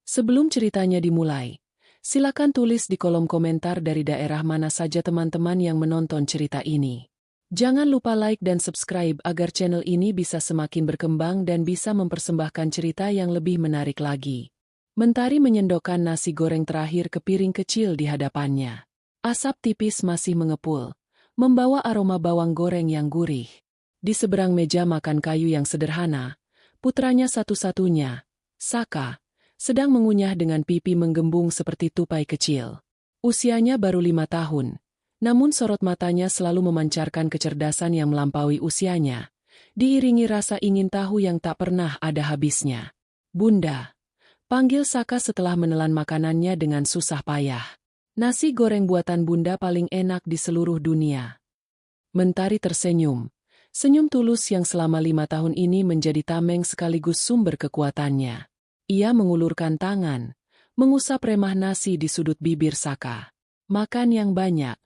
Sebelum ceritanya dimulai, silakan tulis di kolom komentar dari daerah mana saja teman-teman yang menonton cerita ini. Jangan lupa like dan subscribe agar channel ini bisa semakin berkembang dan bisa mempersembahkan cerita yang lebih menarik lagi. Mentari menyendokkan nasi goreng terakhir ke piring kecil di hadapannya. Asap tipis masih mengepul, membawa aroma bawang goreng yang gurih. Di seberang meja makan kayu yang sederhana, putranya satu-satunya, Saka, sedang mengunyah dengan pipi menggembung seperti tupai kecil. Usianya baru 5 tahun, namun sorot matanya selalu memancarkan kecerdasan yang melampaui usianya, diiringi rasa ingin tahu yang tak pernah ada habisnya. "Bunda," panggil Saka setelah menelan makanannya dengan susah payah. "Nasi goreng buatan Bunda paling enak di seluruh dunia." Mentari tersenyum. Senyum tulus yang selama 5 tahun ini menjadi tameng sekaligus sumber kekuatannya. Ia mengulurkan tangan, mengusap remah nasi di sudut bibir Saka. "Makan yang banyak,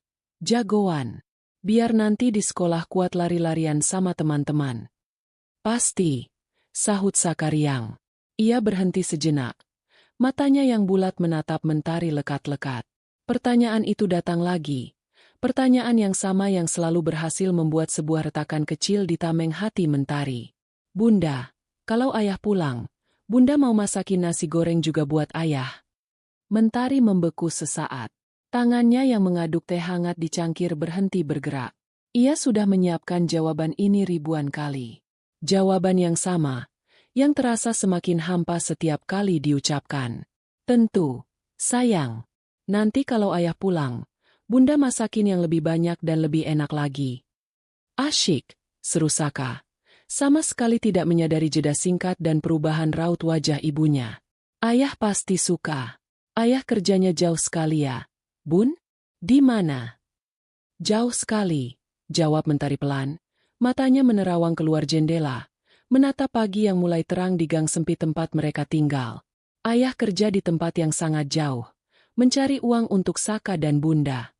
jagoan. Biar nanti di sekolah kuat lari-larian sama teman-teman." "Pasti," sahut Saka riang. Ia berhenti sejenak. Matanya yang bulat menatap Mentari lekat-lekat. Pertanyaan itu datang lagi. Pertanyaan yang sama yang selalu berhasil membuat sebuah retakan kecil di tameng hati Mentari. "Bunda, kalau ayah pulang, Bunda mau masakin nasi goreng juga buat ayah." Mentari membeku sesaat. Tangannya yang mengaduk teh hangat di cangkir berhenti bergerak. Ia sudah menyiapkan jawaban ini ribuan kali. Jawaban yang sama, yang terasa semakin hampa setiap kali diucapkan. "Tentu, sayang. Nanti kalau ayah pulang, Bunda masakin yang lebih banyak dan lebih enak lagi." "Asyik," seru Saka. Sama sekali tidak menyadari jeda singkat dan perubahan raut wajah ibunya. "Ayah pasti suka. Ayah kerjanya jauh sekali ya, Bun? Di mana?" "Jauh sekali," jawab Mentari pelan. Matanya menerawang keluar jendela, menatap pagi yang mulai terang di gang sempit tempat mereka tinggal. "Ayah kerja di tempat yang sangat jauh, mencari uang untuk Saka dan Bunda."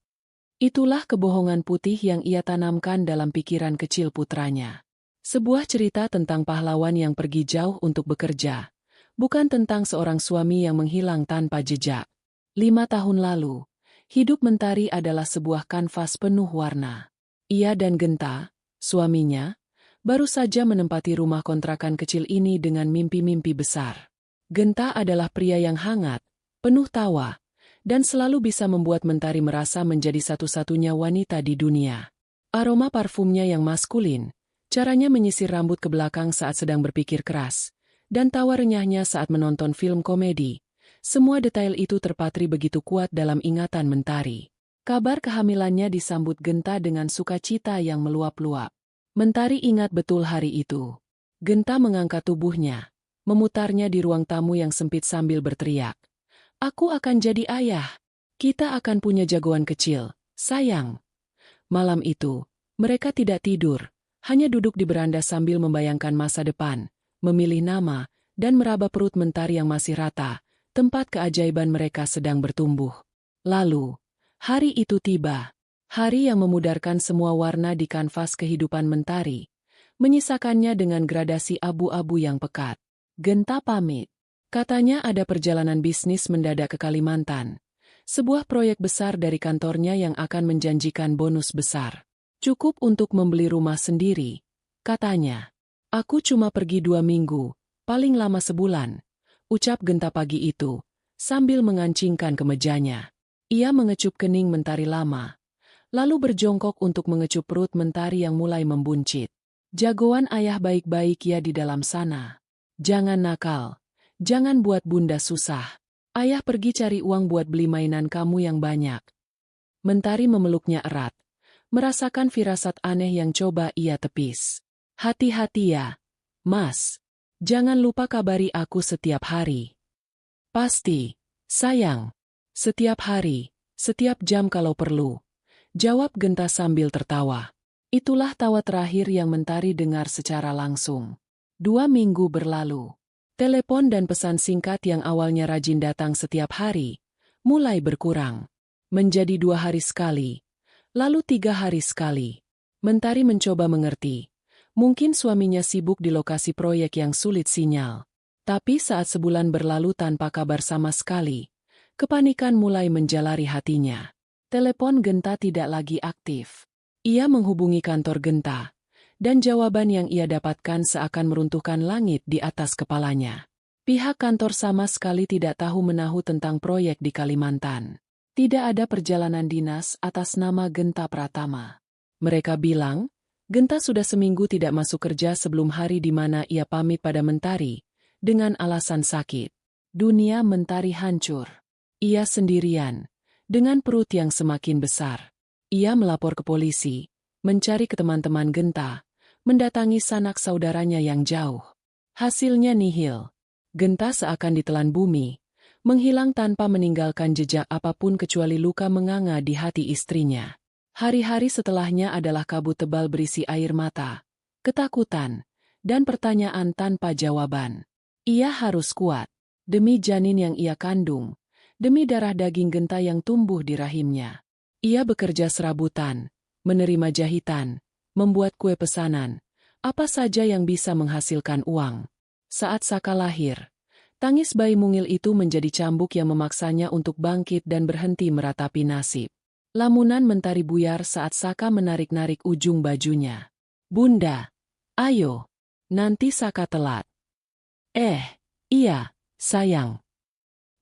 Itulah kebohongan putih yang ia tanamkan dalam pikiran kecil putranya. Sebuah cerita tentang pahlawan yang pergi jauh untuk bekerja, bukan tentang seorang suami yang menghilang tanpa jejak. 5 tahun lalu, hidup Mentari adalah sebuah kanvas penuh warna. Ia dan Genta, suaminya, baru saja menempati rumah kontrakan kecil ini dengan mimpi-mimpi besar. Genta adalah pria yang hangat, penuh tawa, dan selalu bisa membuat Mentari merasa menjadi satu-satunya wanita di dunia. Aroma parfumnya yang maskulin, caranya menyisir rambut ke belakang saat sedang berpikir keras, dan tawa renyahnya saat menonton film komedi, semua detail itu terpatri begitu kuat dalam ingatan Mentari. Kabar kehamilannya disambut Genta dengan sukacita yang meluap-luap. Mentari ingat betul hari itu. Genta mengangkat tubuhnya, memutarnya di ruang tamu yang sempit sambil berteriak, "Aku akan jadi ayah. Kita akan punya jagoan kecil, sayang." Malam itu, mereka tidak tidur. Hanya duduk di beranda sambil membayangkan masa depan, memilih nama, dan meraba perut Mentari yang masih rata, tempat keajaiban mereka sedang bertumbuh. Lalu, hari itu tiba. Hari yang memudarkan semua warna di kanvas kehidupan Mentari, menyisakannya dengan gradasi abu-abu yang pekat. "Genta pamit," katanya, ada perjalanan bisnis mendadak ke Kalimantan. Sebuah proyek besar dari kantornya yang akan menjanjikan bonus besar. "Cukup untuk membeli rumah sendiri," katanya. "Aku cuma pergi 2 minggu, paling lama sebulan," ucap Genta pagi itu, sambil mengancingkan kemejanya. Ia mengecup kening Mentari lama, lalu berjongkok untuk mengecup perut Mentari yang mulai membuncit. "Jagoan ayah baik-baik ya di dalam sana. Jangan nakal, jangan buat Bunda susah. Ayah pergi cari uang buat beli mainan kamu yang banyak." Mentari memeluknya erat, merasakan firasat aneh yang coba ia tepis. "Hati-hati ya, Mas. Jangan lupa kabari aku setiap hari." "Pasti, sayang. Setiap hari, setiap jam kalau perlu," jawab Genta sambil tertawa. Itulah tawa terakhir yang Mentari dengar secara langsung. 2 minggu berlalu. Telepon dan pesan singkat yang awalnya rajin datang setiap hari, mulai berkurang. Menjadi 2 hari sekali. Lalu 3 hari sekali. Mentari mencoba mengerti. Mungkin suaminya sibuk di lokasi proyek yang sulit sinyal. Tapi saat sebulan berlalu tanpa kabar sama sekali, kepanikan mulai menjalari hatinya. Telepon Genta tidak lagi aktif. Ia menghubungi kantor Genta, dan jawaban yang ia dapatkan seakan meruntuhkan langit di atas kepalanya. Pihak kantor sama sekali tidak tahu menahu tentang proyek di Kalimantan. Tidak ada perjalanan dinas atas nama Genta Pratama. Mereka bilang, Genta sudah seminggu tidak masuk kerja sebelum hari di mana ia pamit pada Mentari, dengan alasan sakit. Dunia Mentari hancur. Ia sendirian, dengan perut yang semakin besar. Ia melapor ke polisi, mencari ke teman-teman Genta, mendatangi sanak saudaranya yang jauh. Hasilnya nihil. Genta seakan ditelan bumi, menghilang tanpa meninggalkan jejak apapun kecuali luka menganga di hati istrinya. Hari-hari setelahnya adalah kabut tebal berisi air mata, ketakutan, dan pertanyaan tanpa jawaban. Ia harus kuat, demi janin yang ia kandung, demi darah daging Genta yang tumbuh di rahimnya. Ia bekerja serabutan, menerima jahitan, membuat kue pesanan, apa saja yang bisa menghasilkan uang. Saat Saka lahir, tangis bayi mungil itu menjadi cambuk yang memaksanya untuk bangkit dan berhenti meratapi nasib. Lamunan Mentari buyar saat Saka menarik-narik ujung bajunya. "Bunda, ayo, nanti Saka telat." Iya, sayang."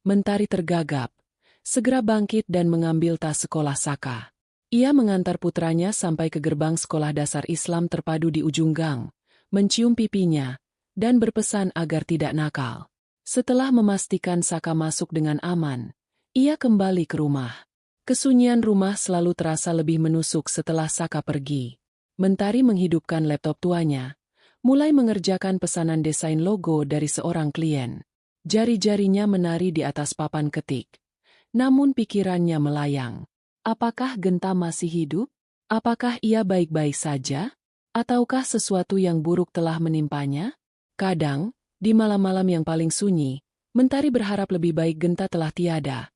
Mentari tergagap, segera bangkit dan mengambil tas sekolah Saka. Ia mengantar putranya sampai ke gerbang sekolah dasar Islam terpadu di ujung gang, mencium pipinya, dan berpesan agar tidak nakal. Setelah memastikan Saka masuk dengan aman, ia kembali ke rumah. Kesunyian rumah selalu terasa lebih menusuk setelah Saka pergi. Mentari menghidupkan laptop tuanya, mulai mengerjakan pesanan desain logo dari seorang klien. Jari-jarinya menari di atas papan ketik. Namun pikirannya melayang. Apakah Genta masih hidup? Apakah ia baik-baik saja? Ataukah sesuatu yang buruk telah menimpanya? Kadang, di malam-malam yang paling sunyi, Mentari berharap lebih baik Genta telah tiada.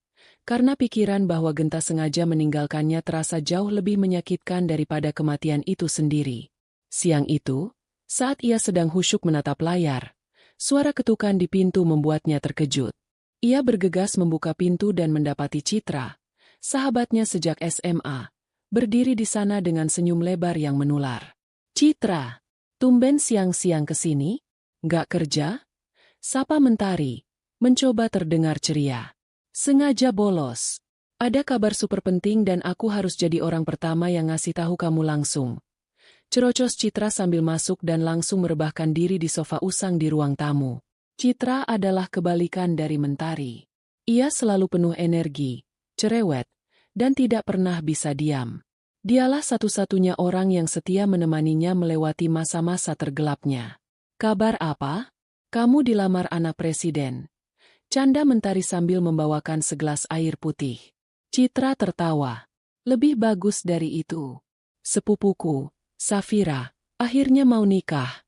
Karena pikiran bahwa Genta sengaja meninggalkannya terasa jauh lebih menyakitkan daripada kematian itu sendiri. Siang itu, saat ia sedang khusyuk menatap layar, suara ketukan di pintu membuatnya terkejut. Ia bergegas membuka pintu dan mendapati Citra, sahabatnya sejak SMA, berdiri di sana dengan senyum lebar yang menular. "Citra, tumben siang-siang ke sini? Nggak kerja?" Sapa Mentari, mencoba terdengar ceria. "Sengaja bolos. Ada kabar super penting dan aku harus jadi orang pertama yang ngasih tahu kamu langsung." Cerocos Citra sambil masuk dan langsung merebahkan diri di sofa usang di ruang tamu. Citra adalah kebalikan dari Mentari. Ia selalu penuh energi, cerewet, dan tidak pernah bisa diam. Dialah satu-satunya orang yang setia menemaninya melewati masa-masa tergelapnya. "Kabar apa? Kamu dilamar anak presiden." Canda Mentari sambil membawakan segelas air putih. Citra tertawa. "Lebih bagus dari itu. Sepupuku, Safira, akhirnya mau nikah."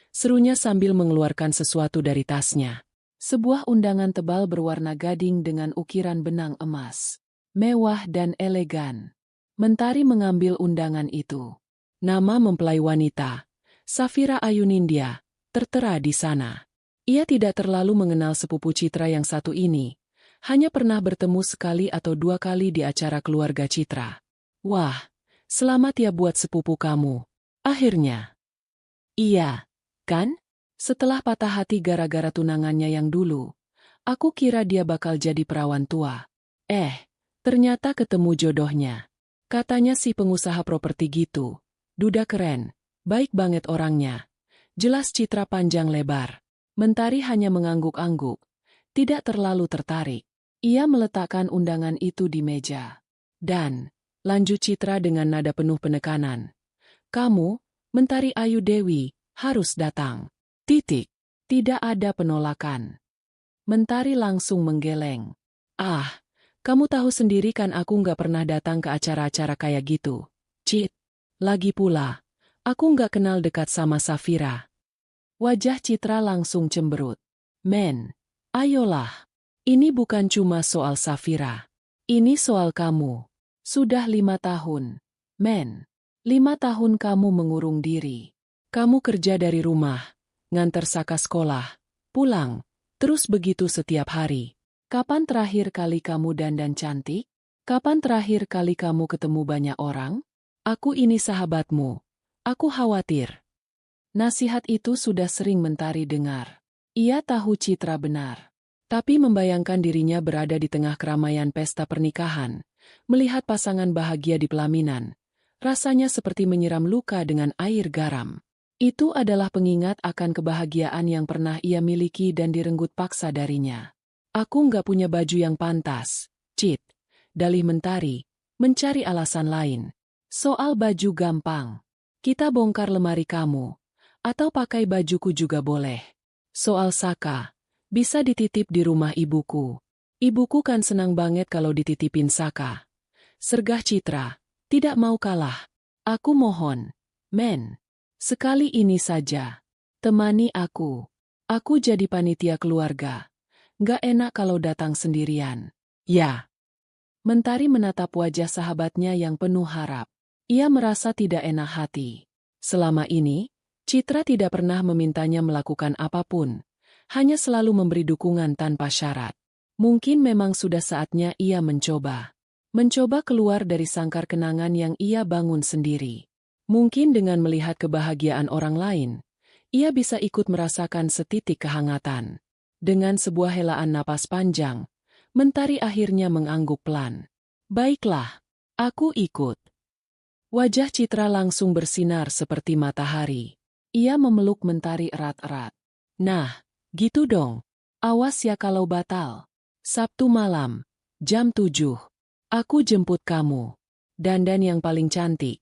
Serunya sambil mengeluarkan sesuatu dari tasnya. Sebuah undangan tebal berwarna gading dengan ukiran benang emas. Mewah dan elegan. Mentari mengambil undangan itu. Nama mempelai wanita, Safira Ayunindya, tertera di sana. Ia tidak terlalu mengenal sepupu Citra yang satu ini, hanya pernah bertemu sekali atau dua kali di acara keluarga Citra. "Wah, selamat ya buat sepupu kamu. Akhirnya." "Iya, kan? Setelah patah hati gara-gara tunangannya yang dulu, aku kira dia bakal jadi perawan tua. Ternyata ketemu jodohnya. Katanya si pengusaha properti gitu. Duda keren, baik banget orangnya." Jelas Citra panjang lebar. Mentari hanya mengangguk-angguk, tidak terlalu tertarik. Ia meletakkan undangan itu di meja. "Dan," lanjut Citra dengan nada penuh penekanan, "kamu, Mentari Ayu Dewi, harus datang. Titik. Tidak ada penolakan." Mentari langsung menggeleng. Kamu tahu sendiri kan aku nggak pernah datang ke acara-acara kayak gitu, Cit. Lagi pula, aku nggak kenal dekat sama Safira." Wajah Citra langsung cemberut. "Men, ayolah. Ini bukan cuma soal Safira. Ini soal kamu. Sudah 5 tahun. Men, 5 tahun kamu mengurung diri. Kamu kerja dari rumah, nganter Saka sekolah, pulang, Terus begitu setiap hari. Kapan terakhir kali kamu dandan cantik? Kapan terakhir kali kamu ketemu banyak orang? Aku ini sahabatmu. Aku khawatir. Nasihat itu sudah sering Mentari dengar. Ia tahu Citra benar. Tapi membayangkan dirinya berada di tengah keramaian pesta pernikahan, melihat pasangan bahagia di pelaminan, rasanya seperti menyiram luka dengan air garam. Itu adalah pengingat akan kebahagiaan yang pernah ia miliki dan direnggut paksa darinya. Aku nggak punya baju yang pantas, Cit. Dalih Mentari, mencari alasan lain. Soal baju gampang. Kita bongkar lemari kamu. Atau pakai bajuku juga boleh. Soal Saka, bisa dititip di rumah ibuku. Ibuku kan senang banget kalau dititipin Saka. Sergah Citra, tidak mau kalah. Aku mohon, men. Sekali ini saja. Temani aku. Aku jadi panitia keluarga. Gak enak kalau datang sendirian. Ya. Mentari menatap wajah sahabatnya yang penuh harap. Ia merasa tidak enak hati. Selama ini, Citra tidak pernah memintanya melakukan apapun, hanya selalu memberi dukungan tanpa syarat. Mungkin memang sudah saatnya ia mencoba. Mencoba keluar dari sangkar kenangan yang ia bangun sendiri. Mungkin dengan melihat kebahagiaan orang lain, ia bisa ikut merasakan setitik kehangatan. Dengan sebuah helaan napas panjang, Mentari akhirnya mengangguk pelan. Baiklah, aku ikut. Wajah Citra langsung bersinar seperti matahari. Ia memeluk Mentari erat-erat. Nah, gitu dong. Awas ya kalau batal. Sabtu malam, jam 7. Aku jemput kamu. Dandan yang paling cantik.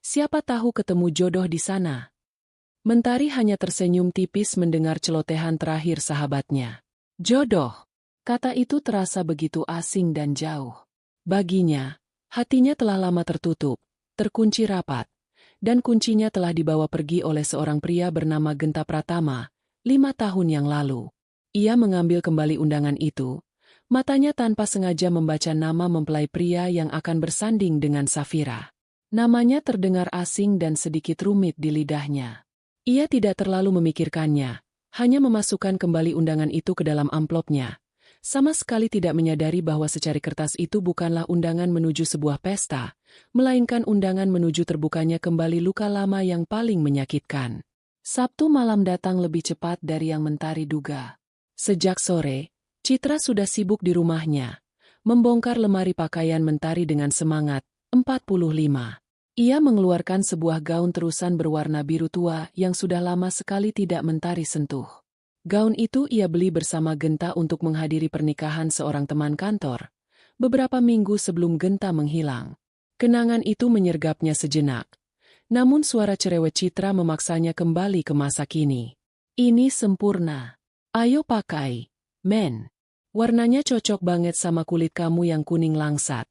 Siapa tahu ketemu jodoh di sana. Mentari hanya tersenyum tipis mendengar celotehan terakhir sahabatnya. Jodoh. Kata itu terasa begitu asing dan jauh. Baginya, hatinya telah lama tertutup, terkunci rapat. Dan kuncinya telah dibawa pergi oleh seorang pria bernama Genta Pratama, 5 tahun yang lalu. Ia mengambil kembali undangan itu, matanya tanpa sengaja membaca nama mempelai pria yang akan bersanding dengan Safira. Namanya terdengar asing dan sedikit rumit di lidahnya. Ia tidak terlalu memikirkannya, hanya memasukkan kembali undangan itu ke dalam amplopnya. Sama sekali tidak menyadari bahwa secari kertas itu bukanlah undangan menuju sebuah pesta, melainkan undangan menuju terbukanya kembali luka lama yang paling menyakitkan. Sabtu malam datang lebih cepat dari yang Mentari duga. Sejak sore, Citra sudah sibuk di rumahnya, membongkar lemari pakaian Mentari dengan semangat. 45. Ia mengeluarkan sebuah gaun terusan berwarna biru tua yang sudah lama sekali tidak Mentari sentuh. Gaun itu ia beli bersama Genta untuk menghadiri pernikahan seorang teman kantor, beberapa minggu sebelum Genta menghilang. Kenangan itu menyergapnya sejenak. Namun suara cerewet Citra memaksanya kembali ke masa kini. Ini sempurna. Ayo pakai, men. Warnanya cocok banget sama kulit kamu yang kuning langsat.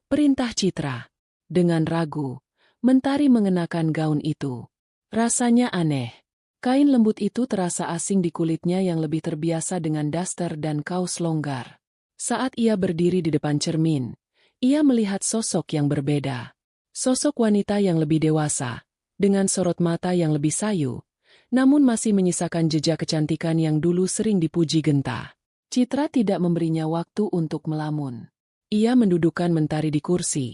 Perintah Citra. Dengan ragu, Mentari mengenakan gaun itu. Rasanya aneh. Kain lembut itu terasa asing di kulitnya yang lebih terbiasa dengan daster dan kaos longgar. Saat ia berdiri di depan cermin, ia melihat sosok yang berbeda. Sosok wanita yang lebih dewasa, dengan sorot mata yang lebih sayu, namun masih menyisakan jejak kecantikan yang dulu sering dipuji Genta. Citra tidak memberinya waktu untuk melamun. Ia mendudukkan Mentari di kursi,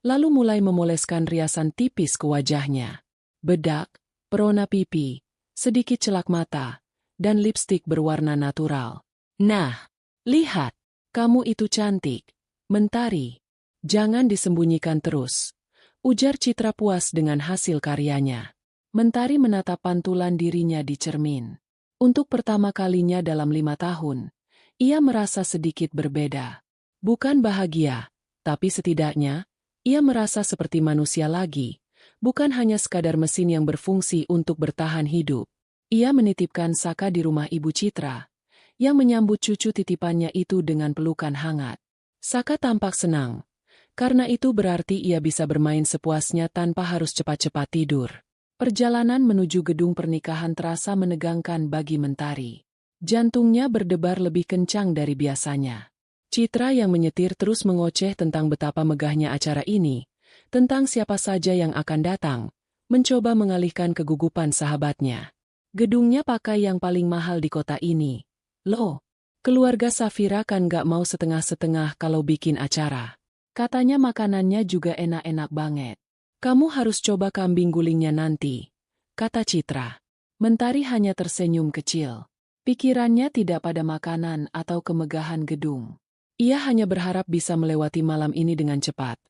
lalu mulai memoleskan riasan tipis ke wajahnya. Bedak, perona pipi, sedikit celak mata, dan lipstik berwarna natural. Nah, lihat, kamu itu cantik, Mentari. Jangan disembunyikan terus. Ujar Citra puas dengan hasil karyanya. Mentari menatap pantulan dirinya di cermin. Untuk pertama kalinya dalam 5 tahun, ia merasa sedikit berbeda. Bukan bahagia, tapi setidaknya, ia merasa seperti manusia lagi. Bukan hanya sekadar mesin yang berfungsi untuk bertahan hidup. Ia menitipkan Saka di rumah Ibu Citra, yang menyambut cucu titipannya itu dengan pelukan hangat. Saka tampak senang, karena itu berarti ia bisa bermain sepuasnya tanpa harus cepat-cepat tidur. Perjalanan menuju gedung pernikahan terasa menegangkan bagi Mentari. Jantungnya berdebar lebih kencang dari biasanya. Citra yang menyetir terus mengoceh tentang betapa megahnya acara ini, tentang siapa saja yang akan datang, mencoba mengalihkan kegugupan sahabatnya. Gedungnya pakai yang paling mahal di kota ini, Loh, keluarga Safira kan gak mau setengah-setengah kalau bikin acara. Katanya makanannya juga enak-enak banget. Kamu harus coba kambing gulingnya nanti, kata Citra. Mentari hanya tersenyum kecil. Pikirannya tidak pada makanan atau kemegahan gedung. Ia hanya berharap bisa melewati malam ini dengan cepat.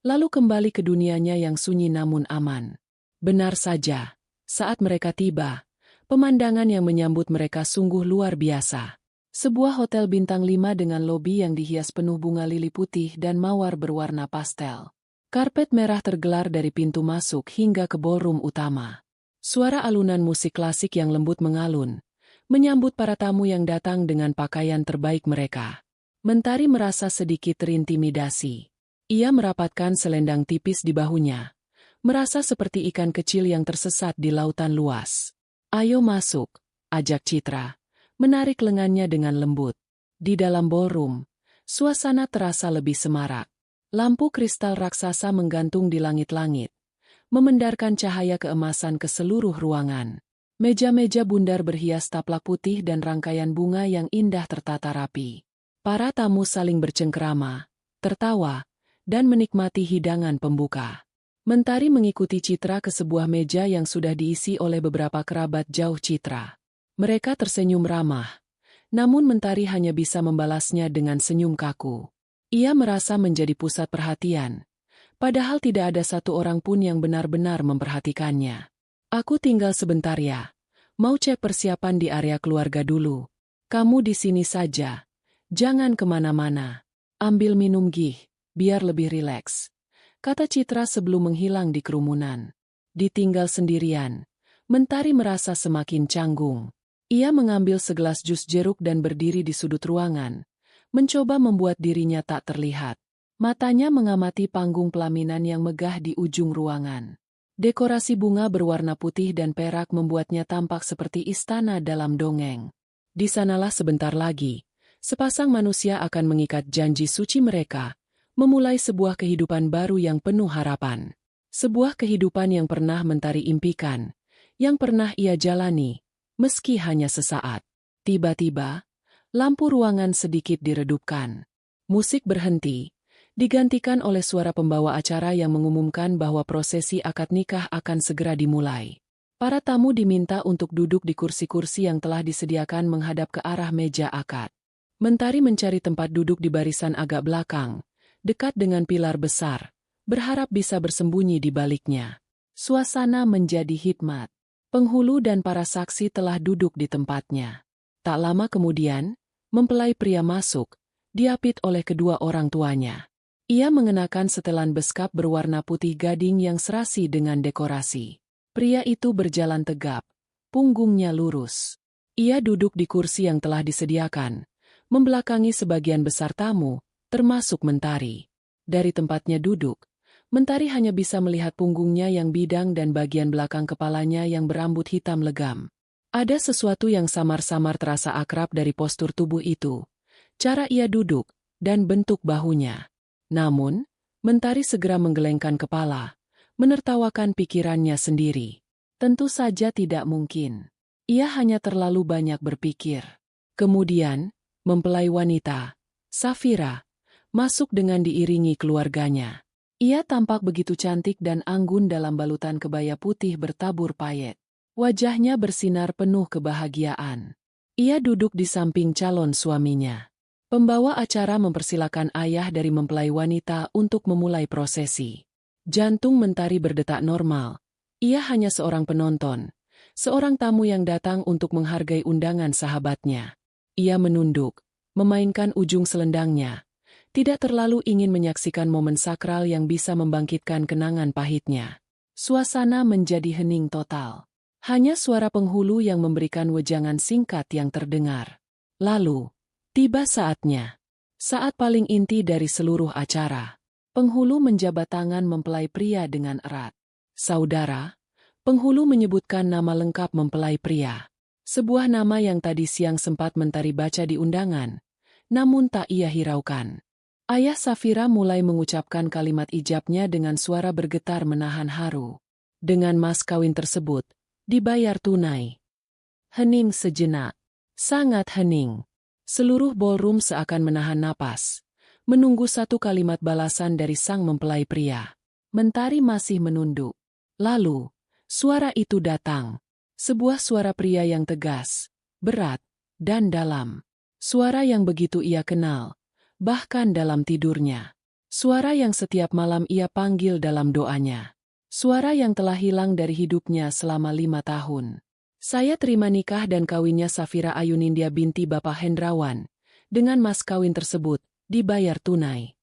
Lalu kembali ke dunianya yang sunyi namun aman. Benar saja, saat mereka tiba, pemandangan yang menyambut mereka sungguh luar biasa. Sebuah hotel bintang 5 dengan lobi yang dihias penuh bunga lili putih dan mawar berwarna pastel. Karpet merah tergelar dari pintu masuk hingga ke ballroom utama. Suara alunan musik klasik yang lembut mengalun, menyambut para tamu yang datang dengan pakaian terbaik mereka. Mentari merasa sedikit terintimidasi. Ia merapatkan selendang tipis di bahunya, merasa seperti ikan kecil yang tersesat di lautan luas. Ayo masuk, ajak Citra, menarik lengannya dengan lembut. Di dalam ballroom, suasana terasa lebih semarak. Lampu kristal raksasa menggantung di langit-langit, memendarkan cahaya keemasan ke seluruh ruangan. Meja-meja bundar berhias taplak putih dan rangkaian bunga yang indah tertata rapi. Para tamu saling bercengkerama, tertawa, dan menikmati hidangan pembuka. Mentari mengikuti Citra ke sebuah meja yang sudah diisi oleh beberapa kerabat jauh Citra. Mereka tersenyum ramah, namun Mentari hanya bisa membalasnya dengan senyum kaku. Ia merasa menjadi pusat perhatian, padahal tidak ada satu orang pun yang benar-benar memperhatikannya. Aku tinggal sebentar ya, mau cek persiapan di area keluarga dulu. Kamu di sini saja, jangan kemana-mana. Ambil minum gih, biar lebih rileks, kata Citra sebelum menghilang di kerumunan. Ditinggal sendirian, Mentari merasa semakin canggung. Ia mengambil segelas jus jeruk dan berdiri di sudut ruangan, mencoba membuat dirinya tak terlihat. Matanya mengamati panggung pelaminan yang megah di ujung ruangan. Dekorasi bunga berwarna putih dan perak membuatnya tampak seperti istana dalam dongeng. Di sanalah sebentar lagi, sepasang manusia akan mengikat janji suci mereka, memulai sebuah kehidupan baru yang penuh harapan. Sebuah kehidupan yang pernah Mentari impikan, yang pernah ia jalani, meski hanya sesaat. Tiba-tiba, lampu ruangan sedikit diredupkan. Musik berhenti, digantikan oleh suara pembawa acara yang mengumumkan bahwa prosesi akad nikah akan segera dimulai. Para tamu diminta untuk duduk di kursi-kursi yang telah disediakan menghadap ke arah meja akad. Mentari mencari tempat duduk di barisan agak belakang, dekat dengan pilar besar, berharap bisa bersembunyi di baliknya. Suasana menjadi hikmat. Penghulu dan para saksi telah duduk di tempatnya. Tak lama kemudian, mempelai pria masuk, diapit oleh kedua orang tuanya. Ia mengenakan setelan beskap berwarna putih gading yang serasi dengan dekorasi. Pria itu berjalan tegap, punggungnya lurus. Ia duduk di kursi yang telah disediakan, membelakangi sebagian besar tamu, termasuk Mentari. Dari tempatnya duduk, Mentari hanya bisa melihat punggungnya yang bidang dan bagian belakang kepalanya yang berambut hitam legam. Ada sesuatu yang samar-samar terasa akrab dari postur tubuh itu, cara ia duduk, dan bentuk bahunya. Namun, Mentari segera menggelengkan kepala, menertawakan pikirannya sendiri. Tentu saja tidak mungkin. Ia hanya terlalu banyak berpikir. Kemudian, mempelai wanita, Safira, masuk dengan diiringi keluarganya. Ia tampak begitu cantik dan anggun dalam balutan kebaya putih bertabur payet. Wajahnya bersinar penuh kebahagiaan. Ia duduk di samping calon suaminya. Pembawa acara mempersilakan ayah dari mempelai wanita untuk memulai prosesi. Jantung Mentari berdetak normal. Ia hanya seorang penonton, seorang tamu yang datang untuk menghargai undangan sahabatnya. Ia menunduk, memainkan ujung selendangnya. Tidak terlalu ingin menyaksikan momen sakral yang bisa membangkitkan kenangan pahitnya. Suasana menjadi hening total. Hanya suara penghulu yang memberikan wejangan singkat yang terdengar. Lalu, tiba saatnya. Saat paling inti dari seluruh acara. Penghulu menjabat tangan mempelai pria dengan erat. Saudara, penghulu menyebutkan nama lengkap mempelai pria. Sebuah nama yang tadi siang sempat Mentari baca di undangan, namun tak ia hiraukan. Ayah Safira mulai mengucapkan kalimat ijabnya dengan suara bergetar menahan haru. Dengan mas kawin tersebut, dibayar tunai. Hening sejenak. Sangat hening. Seluruh ballroom seakan menahan napas, menunggu satu kalimat balasan dari sang mempelai pria. Mentari masih menunduk. Lalu, suara itu datang. Sebuah suara pria yang tegas, berat, dan dalam. Suara yang begitu ia kenal, bahkan dalam tidurnya. Suara yang setiap malam ia panggil dalam doanya. Suara yang telah hilang dari hidupnya selama 5 tahun. Saya terima nikah dan kawinnya Safira Ayunindya binti Bapak Hendrawan. Dengan mas kawin tersebut, dibayar tunai.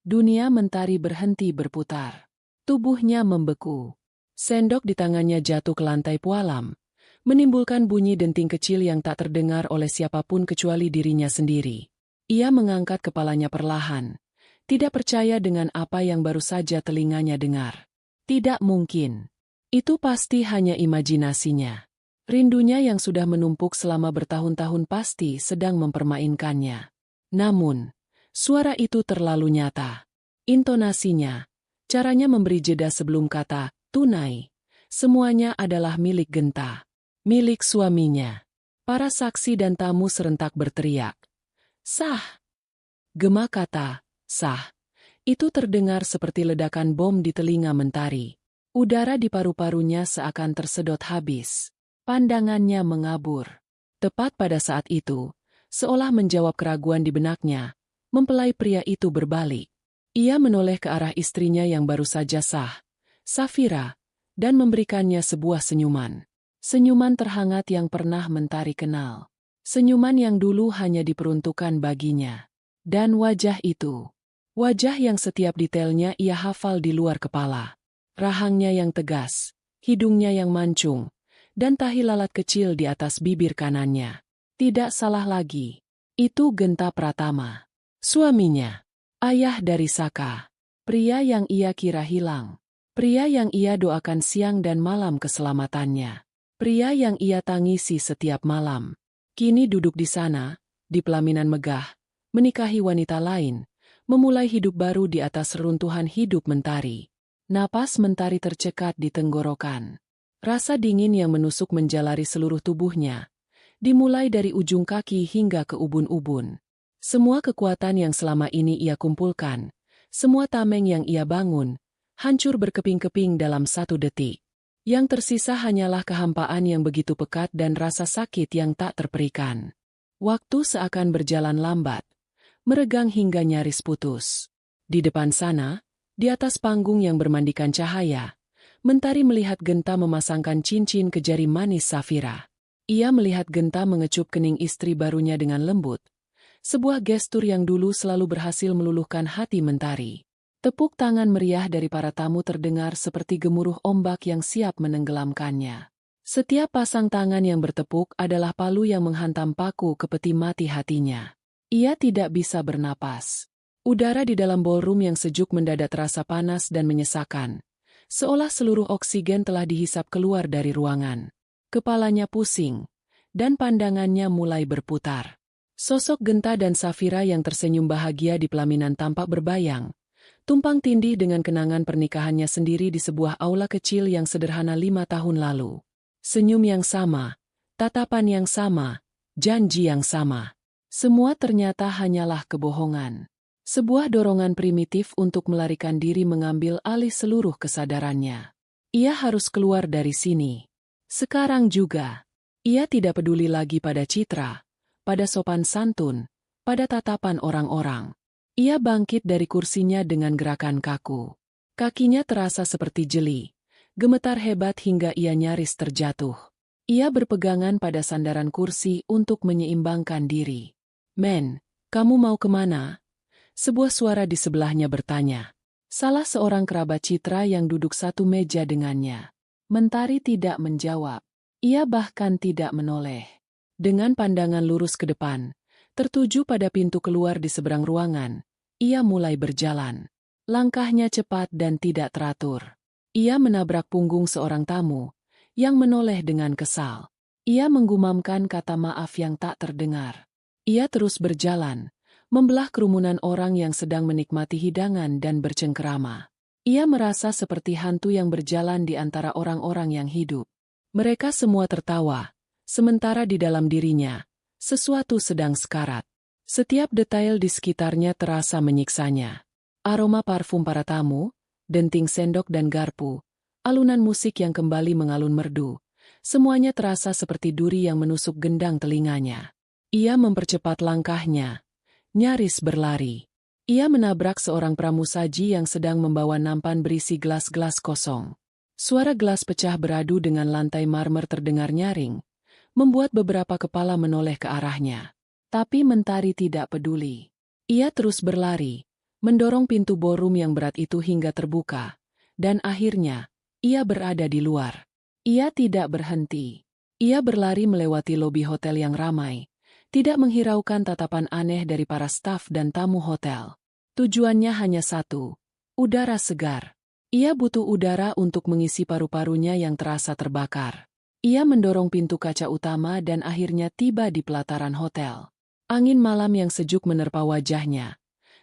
Dunia Mentari berhenti berputar. Tubuhnya membeku. Sendok di tangannya jatuh ke lantai pualam, menimbulkan bunyi denting kecil yang tak terdengar oleh siapapun kecuali dirinya sendiri. Ia mengangkat kepalanya perlahan, tidak percaya dengan apa yang baru saja telinganya dengar. Tidak mungkin. Itu pasti hanya imajinasinya. Rindunya yang sudah menumpuk selama bertahun-tahun pasti sedang mempermainkannya. Namun, suara itu terlalu nyata. Intonasinya, caranya memberi jeda sebelum kata, tunai. Semuanya adalah milik Genta. Milik suaminya. Para saksi dan tamu serentak berteriak. Sah! Gema kata, sah. Itu terdengar seperti ledakan bom di telinga Mentari. Udara di paru-parunya seakan tersedot habis. Pandangannya mengabur. Tepat pada saat itu, seolah menjawab keraguan di benaknya, mempelai pria itu berbalik. Ia menoleh ke arah istrinya yang baru saja sah, Safira, dan memberikannya sebuah senyuman. Senyuman terhangat yang pernah Mentari kenal. Senyuman yang dulu hanya diperuntukkan baginya. Dan wajah itu. Wajah yang setiap detailnya ia hafal di luar kepala. Rahangnya yang tegas, hidungnya yang mancung, dan tahi lalat kecil di atas bibir kanannya. Tidak salah lagi. Itu Genta Pratama. Suaminya. Ayah dari Saka. Pria yang ia kira hilang. Pria yang ia doakan siang dan malam keselamatannya. Pria yang ia tangisi setiap malam. Kini duduk di sana, di pelaminan megah, menikahi wanita lain, memulai hidup baru di atas reruntuhan hidup Mentari. Napas Mentari tercekat di tenggorokan. Rasa dingin yang menusuk menjalari seluruh tubuhnya, dimulai dari ujung kaki hingga ke ubun-ubun. Semua kekuatan yang selama ini ia kumpulkan, semua tameng yang ia bangun, hancur berkeping-keping dalam 1 detik. Yang tersisa hanyalah kehampaan yang begitu pekat dan rasa sakit yang tak terperikan. Waktu seakan berjalan lambat, meregang hingga nyaris putus. Di depan sana, di atas panggung yang bermandikan cahaya, Mentari melihat Genta memasangkan cincin ke jari manis Safira. Ia melihat Genta mengecup kening istri barunya dengan lembut. Sebuah gestur yang dulu selalu berhasil meluluhkan hati Mentari. Tepuk tangan meriah dari para tamu terdengar seperti gemuruh ombak yang siap menenggelamkannya. Setiap pasang tangan yang bertepuk adalah palu yang menghantam paku ke peti mati hatinya. Ia tidak bisa bernapas. Udara di dalam ballroom yang sejuk mendadak terasa panas dan menyesakan. Seolah seluruh oksigen telah dihisap keluar dari ruangan. Kepalanya pusing, dan pandangannya mulai berputar. Sosok Genta dan Safira yang tersenyum bahagia di pelaminan tampak berbayang, tumpang tindih dengan kenangan pernikahannya sendiri di sebuah aula kecil yang sederhana 5 tahun lalu. Senyum yang sama, tatapan yang sama, janji yang sama. Semua ternyata hanyalah kebohongan. Sebuah dorongan primitif untuk melarikan diri mengambil alih seluruh kesadarannya. Ia harus keluar dari sini. Sekarang juga. Ia tidak peduli lagi pada citra, pada sopan santun, pada tatapan orang-orang. Ia bangkit dari kursinya dengan gerakan kaku. Kakinya terasa seperti jeli, gemetar hebat hingga ia nyaris terjatuh. Ia berpegangan pada sandaran kursi untuk menyeimbangkan diri. "Men, kamu mau kemana?" Sebuah suara di sebelahnya bertanya. Salah seorang kerabat Citra yang duduk satu meja dengannya. Mentari tidak menjawab. Ia bahkan tidak menoleh. Dengan pandangan lurus ke depan, tertuju pada pintu keluar di seberang ruangan, ia mulai berjalan. Langkahnya cepat dan tidak teratur. Ia menabrak punggung seorang tamu, yang menoleh dengan kesal. Ia menggumamkan kata maaf yang tak terdengar. Ia terus berjalan, membelah kerumunan orang yang sedang menikmati hidangan dan bercengkerama. Ia merasa seperti hantu yang berjalan di antara orang-orang yang hidup. Mereka semua tertawa, sementara di dalam dirinya, Sesuatu sedang sekarat. Setiap detail di sekitarnya terasa menyiksanya. Aroma parfum para tamu, denting sendok dan garpu, alunan musik yang kembali mengalun merdu. Semuanya terasa seperti duri yang menusuk gendang telinganya. Ia mempercepat langkahnya, nyaris berlari. Ia menabrak seorang pramusaji yang sedang membawa nampan berisi gelas-gelas kosong. Suara gelas pecah beradu dengan lantai marmer terdengar nyaring, membuat beberapa kepala menoleh ke arahnya. Tapi Mentari tidak peduli. Ia terus berlari, mendorong pintu ballroom yang berat itu hingga terbuka, dan akhirnya, ia berada di luar. Ia tidak berhenti. Ia berlari melewati lobi hotel yang ramai, tidak menghiraukan tatapan aneh dari para staf dan tamu hotel. Tujuannya hanya satu, udara segar. Ia butuh udara untuk mengisi paru-parunya yang terasa terbakar. Ia mendorong pintu kaca utama dan akhirnya tiba di pelataran hotel. Angin malam yang sejuk menerpa wajahnya,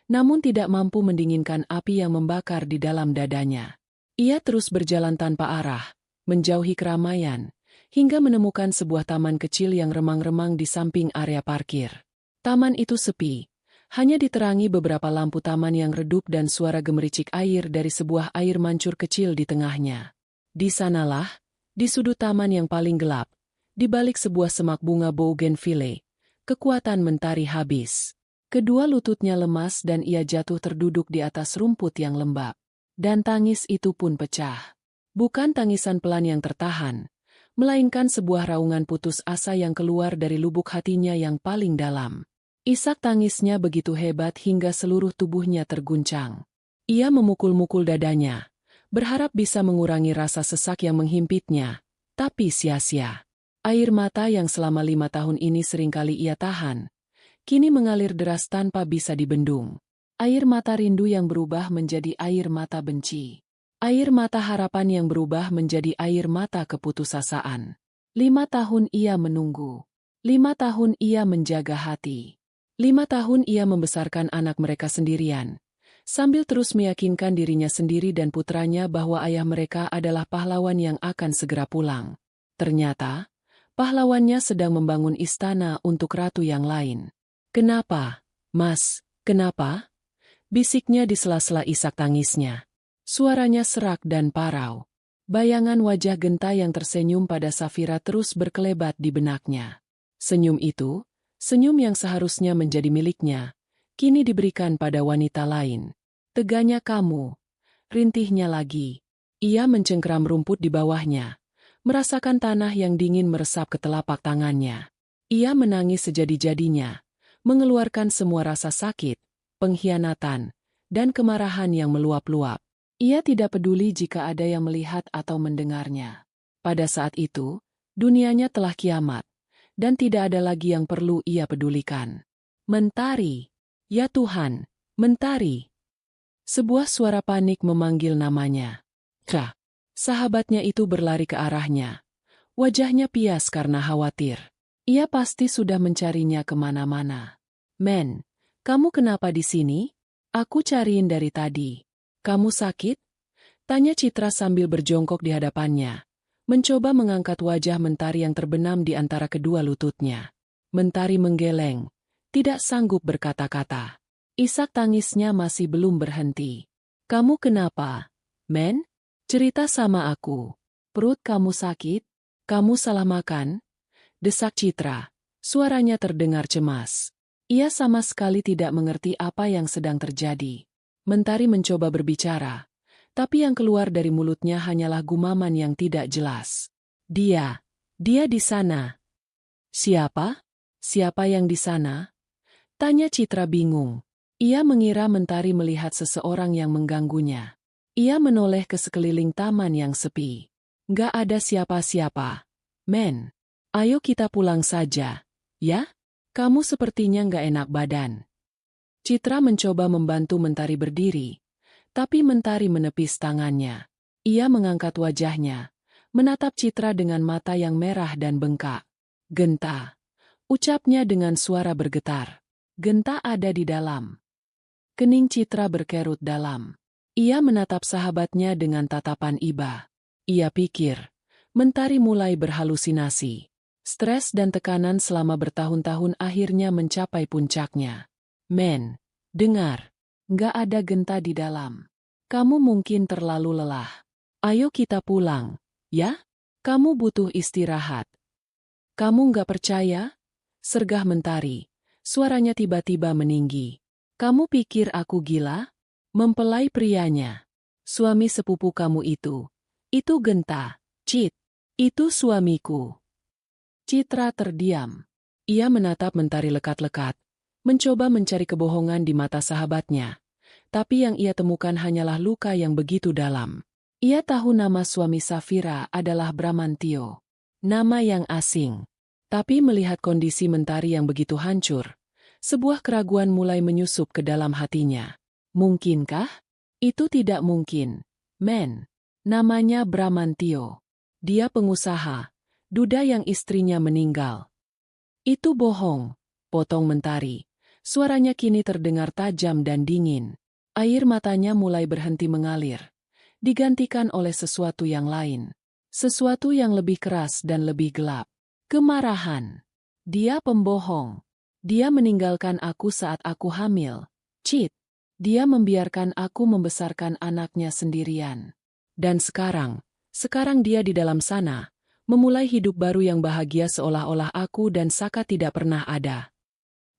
namun tidak mampu mendinginkan api yang membakar di dalam dadanya. Ia terus berjalan tanpa arah, menjauhi keramaian, hingga menemukan sebuah taman kecil yang remang-remang di samping area parkir. Taman itu sepi, hanya diterangi beberapa lampu taman yang redup dan suara gemericik air dari sebuah air mancur kecil di tengahnya. Di sanalah, di sudut taman yang paling gelap, di balik sebuah semak bunga bougainville, kekuatan Mentari habis. Kedua lututnya lemas dan ia jatuh terduduk di atas rumput yang lembab. Dan tangis itu pun pecah. Bukan tangisan pelan yang tertahan, melainkan sebuah raungan putus asa yang keluar dari lubuk hatinya yang paling dalam. Isak tangisnya begitu hebat hingga seluruh tubuhnya terguncang. Ia memukul-mukul dadanya, berharap bisa mengurangi rasa sesak yang menghimpitnya, tapi sia-sia. Air mata yang selama 5 tahun ini seringkali ia tahan, kini mengalir deras tanpa bisa dibendung. Air mata rindu yang berubah menjadi air mata benci. Air mata harapan yang berubah menjadi air mata keputusasaan. 5 tahun ia menunggu. 5 tahun ia menjaga hati. 5 tahun ia membesarkan anak mereka sendirian, sambil terus meyakinkan dirinya sendiri dan putranya bahwa ayah mereka adalah pahlawan yang akan segera pulang. Ternyata, pahlawannya sedang membangun istana untuk ratu yang lain. "Kenapa, Mas, kenapa?" bisiknya di sela-sela isak tangisnya. Suaranya serak dan parau. Bayangan wajah Genta yang tersenyum pada Safira terus berkelebat di benaknya. Senyum itu, senyum yang seharusnya menjadi miliknya, kini diberikan pada wanita lain. "Teganya kamu," rintihnya lagi. Ia mencengkeram rumput di bawahnya, merasakan tanah yang dingin meresap ke telapak tangannya. Ia menangis sejadi-jadinya, mengeluarkan semua rasa sakit, pengkhianatan, dan kemarahan yang meluap-luap. Ia tidak peduli jika ada yang melihat atau mendengarnya. Pada saat itu, dunianya telah kiamat, dan tidak ada lagi yang perlu ia pedulikan. "Mentari! Ya Tuhan, Mentari!" Sebuah suara panik memanggil namanya. "Kah!" Sahabatnya itu berlari ke arahnya. Wajahnya pias karena khawatir. Ia pasti sudah mencarinya kemana-mana. "Men, kamu kenapa di sini? Aku cariin dari tadi." "Kamu sakit?" tanya Citra sambil berjongkok di hadapannya, mencoba mengangkat wajah Mentari yang terbenam di antara kedua lututnya. Mentari menggeleng, tidak sanggup berkata-kata. Isak tangisnya masih belum berhenti. "Kamu kenapa, Men? Cerita sama aku. Perut kamu sakit? Kamu salah makan?" desak Citra. Suaranya terdengar cemas. Ia sama sekali tidak mengerti apa yang sedang terjadi. Mentari mencoba berbicara, tapi yang keluar dari mulutnya hanyalah gumaman yang tidak jelas. Dia di sana." "Siapa? Siapa yang di sana?" tanya Citra bingung. Ia mengira Mentari melihat seseorang yang mengganggunya. Ia menoleh ke sekeliling taman yang sepi. "Nggak ada siapa-siapa. Men, ayo kita pulang saja, ya? Kamu sepertinya nggak enak badan." Citra mencoba membantu Mentari berdiri, tapi Mentari menepis tangannya. Ia mengangkat wajahnya, menatap Citra dengan mata yang merah dan bengkak. "Genta," ucapnya dengan suara bergetar. "Genta ada di dalam." Kening Citra berkerut dalam. Ia menatap sahabatnya dengan tatapan iba. Ia pikir, Mentari mulai berhalusinasi. Stres dan tekanan selama bertahun-tahun akhirnya mencapai puncaknya. Men, dengar. Nggak ada Genta di dalam. Kamu mungkin terlalu lelah. Ayo kita pulang, ya? Kamu butuh istirahat. Kamu nggak percaya? Sergah Mentari. Suaranya tiba-tiba meninggi. Kamu pikir aku gila? Mempelai prianya. Suami sepupu kamu itu. Itu Genta. Cit. Itu suamiku. Citra terdiam. Ia menatap Mentari lekat-lekat, mencoba mencari kebohongan di mata sahabatnya. Tapi yang ia temukan hanyalah luka yang begitu dalam. Ia tahu nama suami Safira adalah Bramantio. Nama yang asing. Tapi melihat kondisi Mentari yang begitu hancur, sebuah keraguan mulai menyusup ke dalam hatinya. Mungkinkah? Itu tidak mungkin. Men. Namanya Bramantio. Dia pengusaha. Duda yang istrinya meninggal. Itu bohong, potong Mentari. Suaranya kini terdengar tajam dan dingin. Air matanya mulai berhenti mengalir, digantikan oleh sesuatu yang lain. Sesuatu yang lebih keras dan lebih gelap. Kemarahan. Dia pembohong. Dia meninggalkan aku saat aku hamil. Cit. Dia membiarkan aku membesarkan anaknya sendirian. Dan sekarang dia di dalam sana, memulai hidup baru yang bahagia seolah-olah aku dan Saka tidak pernah ada.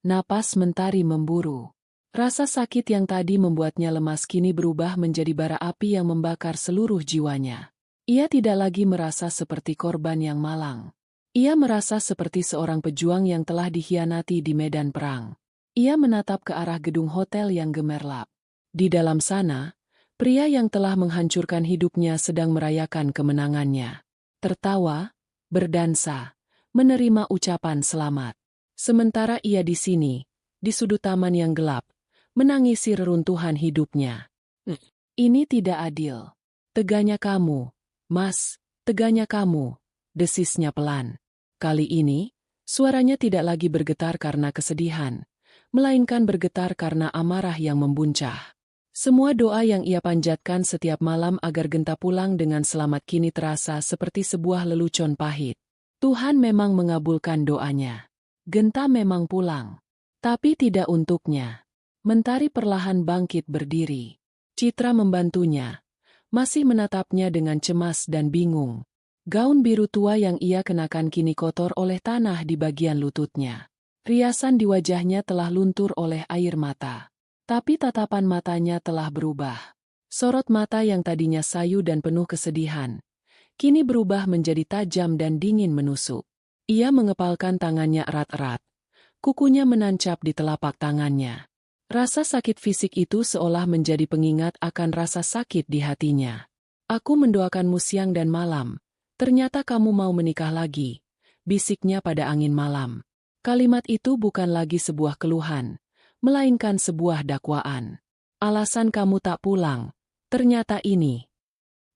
Napas Mentari memburu. Rasa sakit yang tadi membuatnya lemas kini berubah menjadi bara api yang membakar seluruh jiwanya. Ia tidak lagi merasa seperti korban yang malang. Ia merasa seperti seorang pejuang yang telah dikhianati di medan perang. Ia menatap ke arah gedung hotel yang gemerlap. Di dalam sana, pria yang telah menghancurkan hidupnya sedang merayakan kemenangannya. Tertawa, berdansa, menerima ucapan selamat. Sementara ia di sini, di sudut taman yang gelap, menangisi reruntuhan hidupnya. Ini tidak adil. Teganya kamu, Mas, teganya kamu, desisnya pelan. Kali ini, suaranya tidak lagi bergetar karena kesedihan, melainkan bergetar karena amarah yang membuncah. Semua doa yang ia panjatkan setiap malam agar Genta pulang dengan selamat kini terasa seperti sebuah lelucon pahit. Tuhan memang mengabulkan doanya. Genta memang pulang. Tapi tidak untuknya. Mentari perlahan bangkit berdiri. Citra membantunya. Masih menatapnya dengan cemas dan bingung. Gaun biru tua yang ia kenakan kini kotor oleh tanah di bagian lututnya. Riasan di wajahnya telah luntur oleh air mata. Tapi tatapan matanya telah berubah. Sorot mata yang tadinya sayu dan penuh kesedihan, kini berubah menjadi tajam dan dingin menusuk. Ia mengepalkan tangannya erat-erat. Kukunya menancap di telapak tangannya. Rasa sakit fisik itu seolah menjadi pengingat akan rasa sakit di hatinya. Aku mendoakanmu siang dan malam. Ternyata kamu mau menikah lagi, bisiknya pada angin malam. Kalimat itu bukan lagi sebuah keluhan, melainkan sebuah dakwaan. Alasan kamu tak pulang, ternyata ini.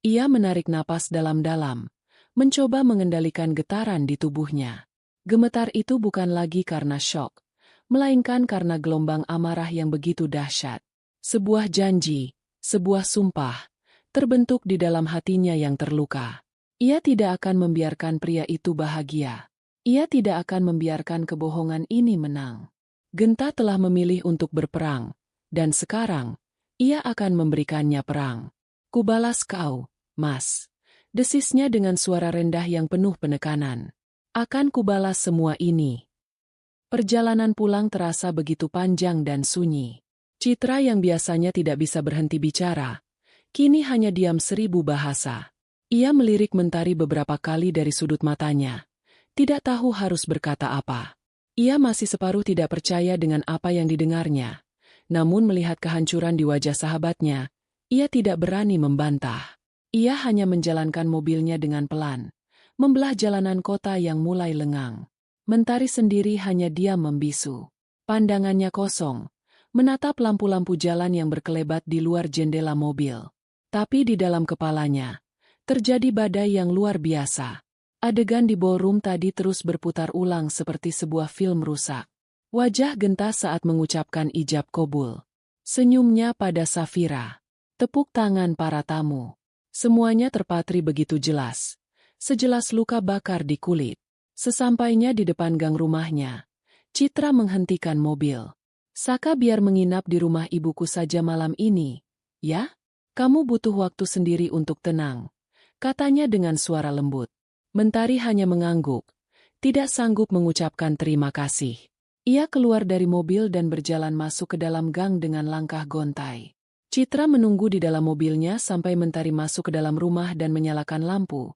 Ia menarik napas dalam-dalam, mencoba mengendalikan getaran di tubuhnya. Gemetar itu bukan lagi karena syok, melainkan karena gelombang amarah yang begitu dahsyat. Sebuah janji, sebuah sumpah, terbentuk di dalam hatinya yang terluka. Ia tidak akan membiarkan pria itu bahagia. Ia tidak akan membiarkan kebohongan ini menang. Genta telah memilih untuk berperang, dan sekarang, ia akan memberikannya perang. Kubalas kau, Mas. Desisnya dengan suara rendah yang penuh penekanan. Akan kubalas semua ini. Perjalanan pulang terasa begitu panjang dan sunyi. Citra yang biasanya tidak bisa berhenti bicara, kini hanya diam 1000 bahasa. Ia melirik Mentari beberapa kali dari sudut matanya. Tidak tahu harus berkata apa. Ia masih separuh tidak percaya dengan apa yang didengarnya. Namun melihat kehancuran di wajah sahabatnya, ia tidak berani membantah. Ia hanya menjalankan mobilnya dengan pelan, membelah jalanan kota yang mulai lengang. Mentari sendiri hanya diam membisu. Pandangannya kosong, menatap lampu-lampu jalan yang berkelebat di luar jendela mobil. Tapi di dalam kepalanya, terjadi badai yang luar biasa. Adegan di ballroom tadi terus berputar ulang seperti sebuah film rusak. Wajah Genta saat mengucapkan ijab kabul. Senyumnya pada Safira. Tepuk tangan para tamu. Semuanya terpatri begitu jelas. Sejelas luka bakar di kulit. Sesampainya di depan gang rumahnya, Citra menghentikan mobil. Saka, biar menginap di rumah ibuku saja malam ini, ya? Kamu butuh waktu sendiri untuk tenang, katanya dengan suara lembut. Mentari hanya mengangguk, tidak sanggup mengucapkan terima kasih. Ia keluar dari mobil dan berjalan masuk ke dalam gang dengan langkah gontai. Citra menunggu di dalam mobilnya sampai Mentari masuk ke dalam rumah dan menyalakan lampu.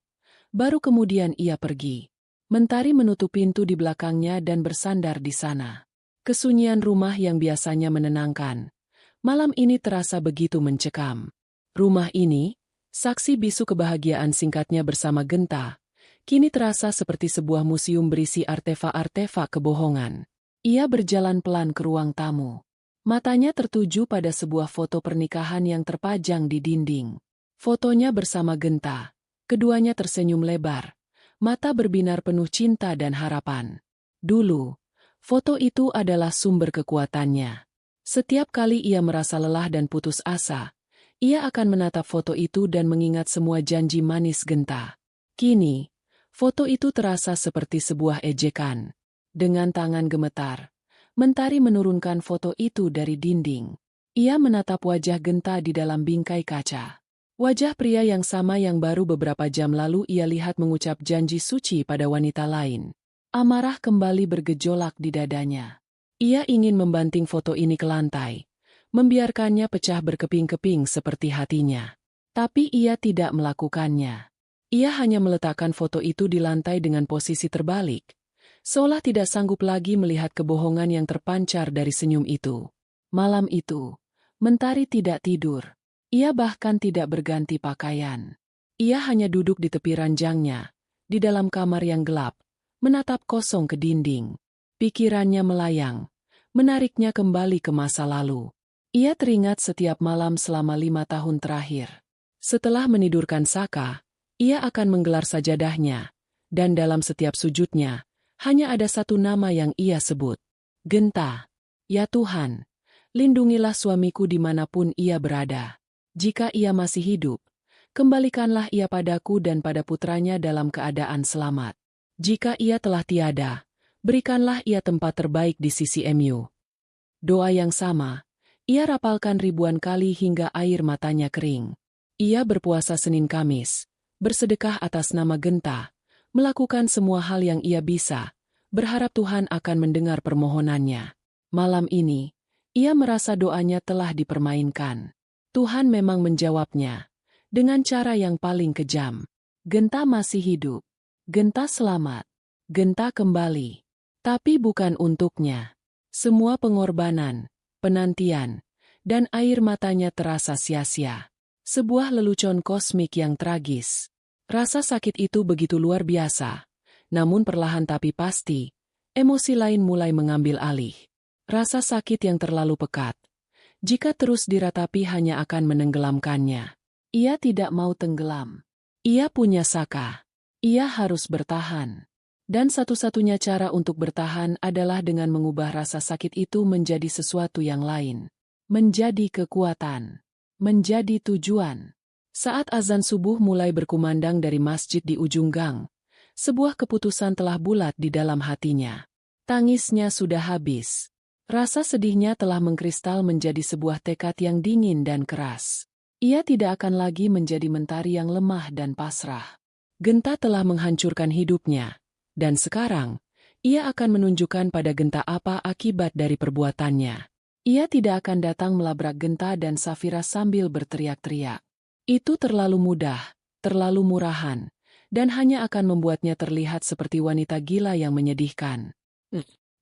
Baru kemudian ia pergi. Mentari menutup pintu di belakangnya dan bersandar di sana. Kesunyian rumah yang biasanya menenangkan, malam ini terasa begitu mencekam. Rumah ini, saksi bisu kebahagiaan singkatnya bersama Genta, kini terasa seperti sebuah museum berisi artefak-artefak kebohongan. Ia berjalan pelan ke ruang tamu. Matanya tertuju pada sebuah foto pernikahan yang terpajang di dinding. Fotonya bersama Genta. Keduanya tersenyum lebar. Mata berbinar penuh cinta dan harapan. Dulu, foto itu adalah sumber kekuatannya. Setiap kali ia merasa lelah dan putus asa, ia akan menatap foto itu dan mengingat semua janji manis Genta. Kini, foto itu terasa seperti sebuah ejekan. Dengan tangan gemetar, Mentari menurunkan foto itu dari dinding. Ia menatap wajah Genta di dalam bingkai kaca. Wajah pria yang sama yang baru beberapa jam lalu ia lihat mengucap janji suci pada wanita lain. Amarah kembali bergejolak di dadanya. Ia ingin membanting foto ini ke lantai, membiarkannya pecah berkeping-keping seperti hatinya. Tapi ia tidak melakukannya. Ia hanya meletakkan foto itu di lantai dengan posisi terbalik, seolah tidak sanggup lagi melihat kebohongan yang terpancar dari senyum itu. Malam itu, Mentari tidak tidur. Ia bahkan tidak berganti pakaian. Ia hanya duduk di tepi ranjangnya, di dalam kamar yang gelap, menatap kosong ke dinding. Pikirannya melayang, menariknya kembali ke masa lalu. Ia teringat setiap malam selama 5 tahun terakhir. Setelah menidurkan Saka, ia akan menggelar sajadahnya, dan dalam setiap sujudnya, hanya ada satu nama yang ia sebut. Genta. Ya Tuhan, lindungilah suamiku dimanapun ia berada. Jika ia masih hidup, kembalikanlah ia padaku dan pada putranya dalam keadaan selamat. Jika ia telah tiada, berikanlah ia tempat terbaik di sisi MU. Doa yang sama, ia rapalkan ribuan kali hingga air matanya kering. Ia berpuasa Senin Kamis, bersedekah atas nama Genta, melakukan semua hal yang ia bisa, berharap Tuhan akan mendengar permohonannya. Malam ini, ia merasa doanya telah dipermainkan. Tuhan memang menjawabnya, dengan cara yang paling kejam. Genta masih hidup. Genta selamat. Genta kembali. Tapi bukan untuknya. Semua pengorbanan, penantian, dan air matanya terasa sia-sia. Sebuah lelucon kosmik yang tragis. Rasa sakit itu begitu luar biasa. Namun perlahan tapi pasti, emosi lain mulai mengambil alih. Rasa sakit yang terlalu pekat. Jika terus diratapi hanya akan menenggelamkannya. Ia tidak mau tenggelam. Ia punya Saka. Ia harus bertahan. Dan satu-satunya cara untuk bertahan adalah dengan mengubah rasa sakit itu menjadi sesuatu yang lain. Menjadi kekuatan. Menjadi tujuan. Saat azan subuh mulai berkumandang dari masjid di ujung gang, sebuah keputusan telah bulat di dalam hatinya. Tangisnya sudah habis. Rasa sedihnya telah mengkristal menjadi sebuah tekad yang dingin dan keras. Ia tidak akan lagi menjadi Mentari yang lemah dan pasrah. Genta telah menghancurkan hidupnya, dan sekarang, ia akan menunjukkan pada Genta apa akibat dari perbuatannya. Ia tidak akan datang melabrak Genta dan Safira sambil berteriak-teriak. Itu terlalu mudah, terlalu murahan, dan hanya akan membuatnya terlihat seperti wanita gila yang menyedihkan.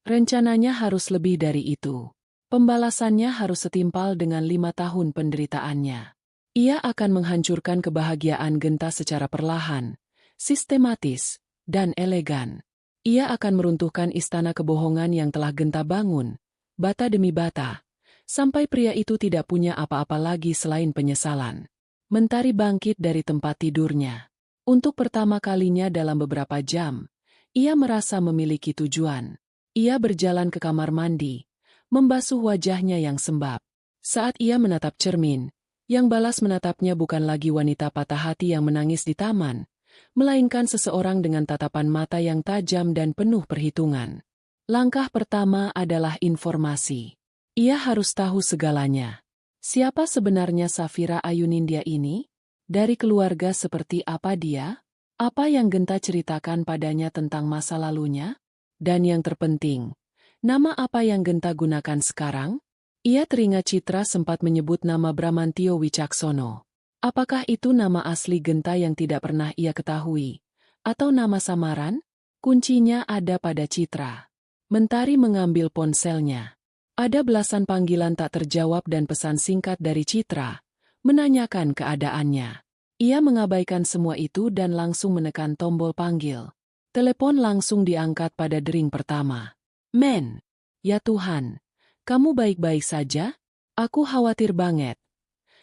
Rencananya harus lebih dari itu. Pembalasannya harus setimpal dengan 5 tahun penderitaannya. Ia akan menghancurkan kebahagiaan Genta secara perlahan, sistematis, dan elegan. Ia akan meruntuhkan istana kebohongan yang telah Genta bangun, bata demi bata, sampai pria itu tidak punya apa-apa lagi selain penyesalan. Mentari bangkit dari tempat tidurnya. Untuk pertama kalinya dalam beberapa jam, ia merasa memiliki tujuan. Ia berjalan ke kamar mandi, membasuh wajahnya yang sembab. Saat ia menatap cermin, yang balas menatapnya bukan lagi wanita patah hati yang menangis di taman, melainkan seseorang dengan tatapan mata yang tajam dan penuh perhitungan. Langkah pertama adalah informasi. Ia harus tahu segalanya. Siapa sebenarnya Safira Ayunindya ini? Dari keluarga seperti apa dia? Apa yang Genta ceritakan padanya tentang masa lalunya? Dan yang terpenting, nama apa yang Genta gunakan sekarang? Ia teringat Citra sempat menyebut nama Bramantio Wicaksono. Apakah itu nama asli Genta yang tidak pernah ia ketahui? Atau nama samaran? Kuncinya ada pada Citra. Mentari mengambil ponselnya. Ada belasan panggilan tak terjawab dan pesan singkat dari Citra, menanyakan keadaannya. Ia mengabaikan semua itu dan langsung menekan tombol panggil. Telepon langsung diangkat pada dering pertama. Men, ya Tuhan, kamu baik-baik saja? Aku khawatir banget.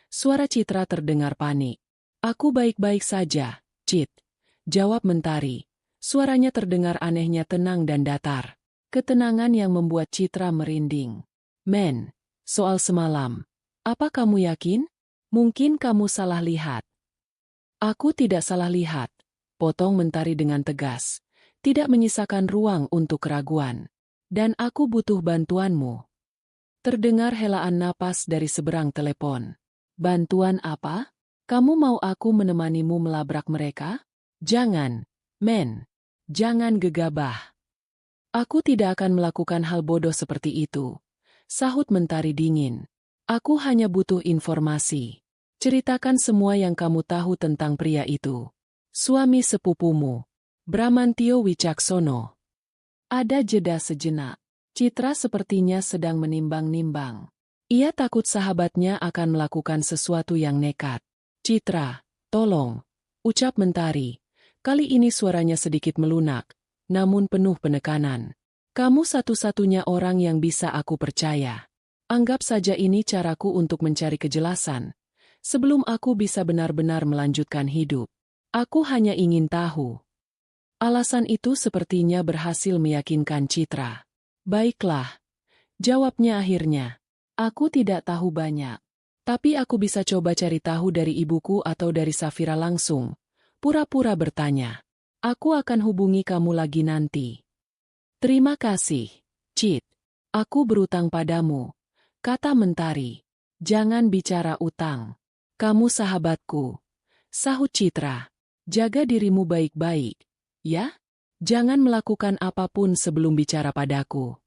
Suara Citra terdengar panik. Aku baik-baik saja, Cit. Jawab Mentari. Suaranya terdengar anehnya tenang dan datar. Ketenangan yang membuat Citra merinding. Men, soal semalam. Apa kamu yakin? Mungkin kamu salah lihat. Aku tidak salah lihat. Potong Mentari dengan tegas. Tidak menyisakan ruang untuk keraguan. Dan aku butuh bantuanmu. Terdengar helaan napas dari seberang telepon. Bantuan apa? Kamu mau aku menemanimu melabrak mereka? Jangan, men. Jangan gegabah. Aku tidak akan melakukan hal bodoh seperti itu. Sahut Mentari dingin. Aku hanya butuh informasi. Ceritakan semua yang kamu tahu tentang pria itu. Suami sepupumu, Bramantio Wicaksono. Ada jeda sejenak. Citra sepertinya sedang menimbang-nimbang. Ia takut sahabatnya akan melakukan sesuatu yang nekat. Citra, tolong, ucap Mentari. Kali ini suaranya sedikit melunak, namun penuh penekanan. Kamu satu-satunya orang yang bisa aku percaya. Anggap saja ini caraku untuk mencari kejelasan. Sebelum aku bisa benar-benar melanjutkan hidup. Aku hanya ingin tahu. Alasan itu sepertinya berhasil meyakinkan Citra. Baiklah, jawabnya akhirnya. Aku tidak tahu banyak. Tapi aku bisa coba cari tahu dari ibuku atau dari Safira langsung. Pura-pura bertanya. Aku akan hubungi kamu lagi nanti. Terima kasih, Cit. Aku berutang padamu, kata Mentari. Jangan bicara utang. Kamu sahabatku. Sahut Citra. Jaga dirimu baik-baik, ya? Jangan melakukan apapun sebelum bicara padaku.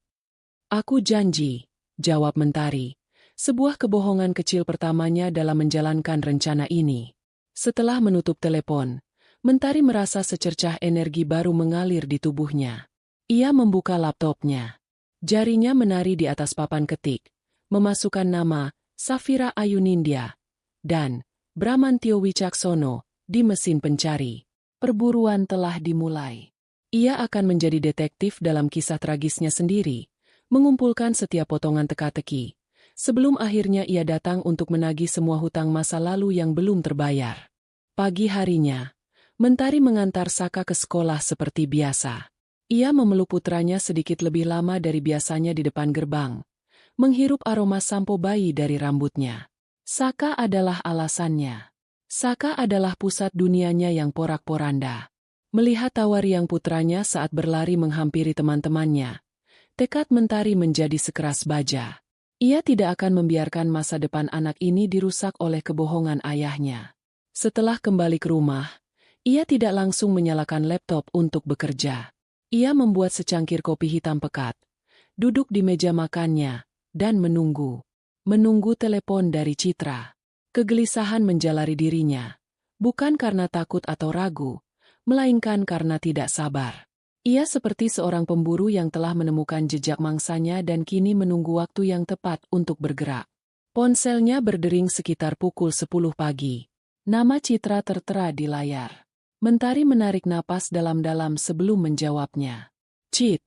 Aku janji. Jawab Mentari. Sebuah kebohongan kecil pertamanya dalam menjalankan rencana ini. Setelah menutup telepon, Mentari merasa secercah energi baru mengalir di tubuhnya. Ia membuka laptopnya. Jarinya menari di atas papan ketik, memasukkan nama Safira Ayunindya dan Bramantio Wicaksono di mesin pencari. Perburuan telah dimulai. Ia akan menjadi detektif dalam kisah tragisnya sendiri. Mengumpulkan setiap potongan teka-teki, sebelum akhirnya ia datang untuk menagih semua hutang masa lalu yang belum terbayar. Pagi harinya, Mentari mengantar Saka ke sekolah seperti biasa. Ia memeluk putranya sedikit lebih lama dari biasanya di depan gerbang, menghirup aroma sampo bayi dari rambutnya. Saka adalah alasannya. Saka adalah pusat dunianya yang porak-poranda. Melihat tawa riang putranya saat berlari menghampiri teman-temannya, tekad Mentari menjadi sekeras baja. Ia tidak akan membiarkan masa depan anak ini dirusak oleh kebohongan ayahnya. Setelah kembali ke rumah, ia tidak langsung menyalakan laptop untuk bekerja. Ia membuat secangkir kopi hitam pekat, duduk di meja makannya, dan menunggu. Menunggu telepon dari Citra. Kegelisahan menjalari dirinya, bukan karena takut atau ragu, melainkan karena tidak sabar. Ia seperti seorang pemburu yang telah menemukan jejak mangsanya dan kini menunggu waktu yang tepat untuk bergerak. Ponselnya berdering sekitar pukul 10 pagi. Nama Citra tertera di layar. Mentari menarik napas dalam-dalam sebelum menjawabnya. Cit,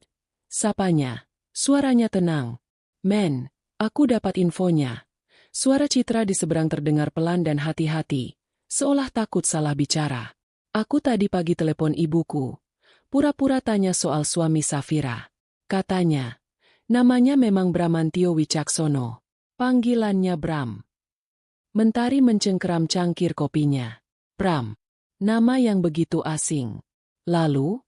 sapanya. Suaranya tenang. Men, aku dapat infonya. Suara Citra di seberang terdengar pelan dan hati-hati, seolah takut salah bicara. Aku tadi pagi telepon ibuku. Pura-pura tanya soal suami Safira. Katanya, namanya memang Bramantio Wicaksono. Panggilannya Bram. Mentari mencengkeram cangkir kopinya. Bram. Nama yang begitu asing. Lalu,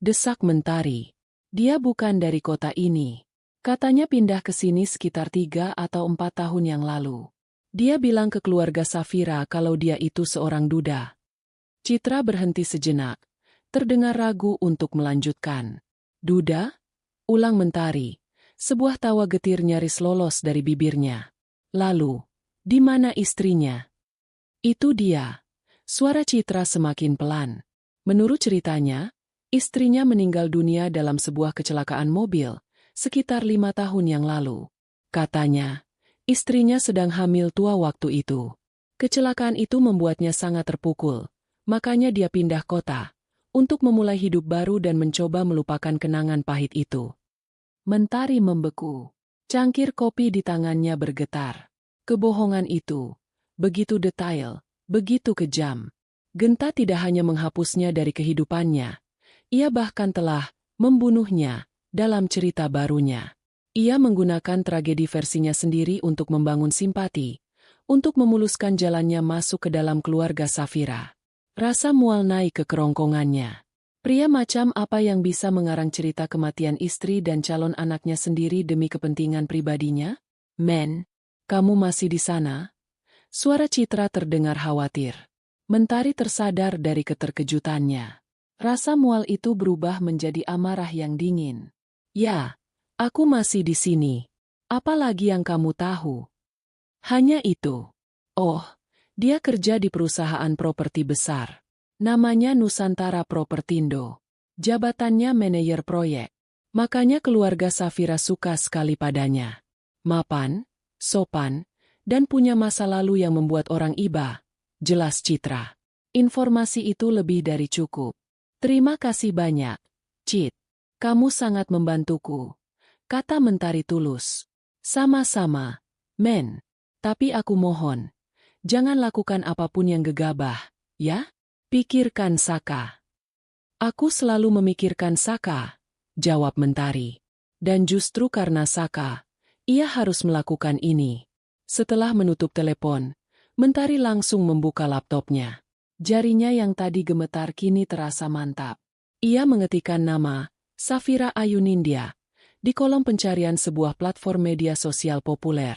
desak Mentari. Dia bukan dari kota ini. Katanya pindah ke sini sekitar 3 atau 4 tahun yang lalu. Dia bilang ke keluarga Safira kalau dia itu seorang duda. Citra berhenti sejenak. Terdengar ragu untuk melanjutkan. Duda? Ulang Mentari. Sebuah tawa getir nyaris lolos dari bibirnya. Lalu, di mana istrinya? Itu dia. Suara Citra semakin pelan. Menurut ceritanya, istrinya meninggal dunia dalam sebuah kecelakaan mobil, sekitar 5 tahun yang lalu. Katanya, istrinya sedang hamil tua waktu itu. Kecelakaan itu membuatnya sangat terpukul, makanya dia pindah kota, untuk memulai hidup baru dan mencoba melupakan kenangan pahit itu. Mentari membeku. Cangkir kopi di tangannya bergetar. Kebohongan itu, begitu detail, begitu kejam. Genta tidak hanya menghapusnya dari kehidupannya, ia bahkan telah membunuhnya dalam cerita barunya. Ia menggunakan tragedi versinya sendiri untuk membangun simpati, untuk memuluskan jalannya masuk ke dalam keluarga Safira. Rasa mual naik ke kerongkongannya. Pria macam apa yang bisa mengarang cerita kematian istri dan calon anaknya sendiri demi kepentingan pribadinya? Men, kamu masih di sana? Suara Citra terdengar khawatir. Mentari tersadar dari keterkejutannya. Rasa mual itu berubah menjadi amarah yang dingin. Ya, aku masih di sini. Apa lagi yang kamu tahu? Hanya itu. Oh, dia kerja di perusahaan properti besar. Namanya Nusantara Propertindo. Jabatannya manajer proyek. Makanya keluarga Safira suka sekali padanya. Mapan, sopan, dan punya masa lalu yang membuat orang iba. Jelas Citra. Informasi itu lebih dari cukup. Terima kasih banyak, Cit. Kamu sangat membantuku. Kata Mentari tulus. Sama-sama, men. Tapi aku mohon, jangan lakukan apapun yang gegabah, ya? Pikirkan Saka. Aku selalu memikirkan Saka, jawab Mentari. Dan justru karena Saka, ia harus melakukan ini. Setelah menutup telepon, Mentari langsung membuka laptopnya. Jarinya yang tadi gemetar kini terasa mantap. Ia mengetikkan nama, Safira Ayunindya, di kolom pencarian sebuah platform media sosial populer.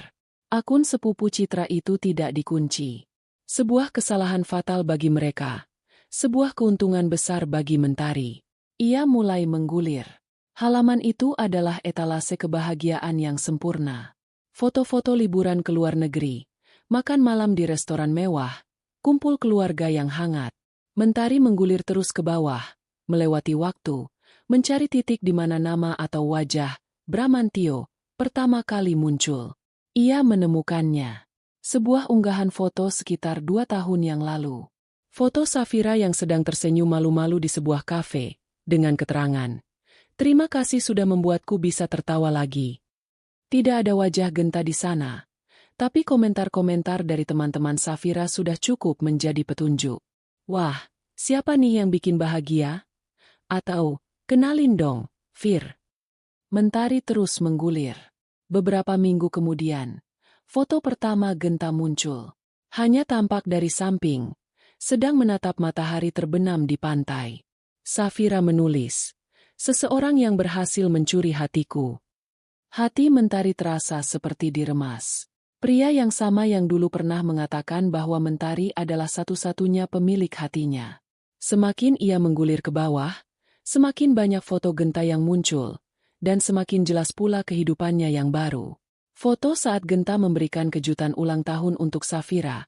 Akun sepupu Citra itu tidak dikunci. Sebuah kesalahan fatal bagi mereka. Sebuah keuntungan besar bagi Mentari. Ia mulai menggulir. Halaman itu adalah etalase kebahagiaan yang sempurna. Foto-foto liburan ke luar negeri, makan malam di restoran mewah, kumpul keluarga yang hangat. Mentari menggulir terus ke bawah, melewati waktu, mencari titik di mana nama atau wajah Bramantio pertama kali muncul. Ia menemukannya. Sebuah unggahan foto sekitar 2 tahun yang lalu. Foto Safira yang sedang tersenyum malu-malu di sebuah kafe, dengan keterangan, "Terima kasih sudah membuatku bisa tertawa lagi." Tidak ada wajah Genta di sana, tapi komentar-komentar dari teman-teman Safira sudah cukup menjadi petunjuk. Wah, siapa nih yang bikin bahagia? Atau, kenalin dong, Fir. Mentari terus menggulir. Beberapa minggu kemudian, foto pertama Genta muncul. Hanya tampak dari samping, sedang menatap matahari terbenam di pantai. Safira menulis, "Seseorang yang berhasil mencuri hatiku." Hati Mentari terasa seperti diremas. Pria yang sama yang dulu pernah mengatakan bahwa Mentari adalah satu-satunya pemilik hatinya. Semakin ia menggulir ke bawah, semakin banyak foto Genta yang muncul, dan semakin jelas pula kehidupannya yang baru. Foto saat Genta memberikan kejutan ulang tahun untuk Safira,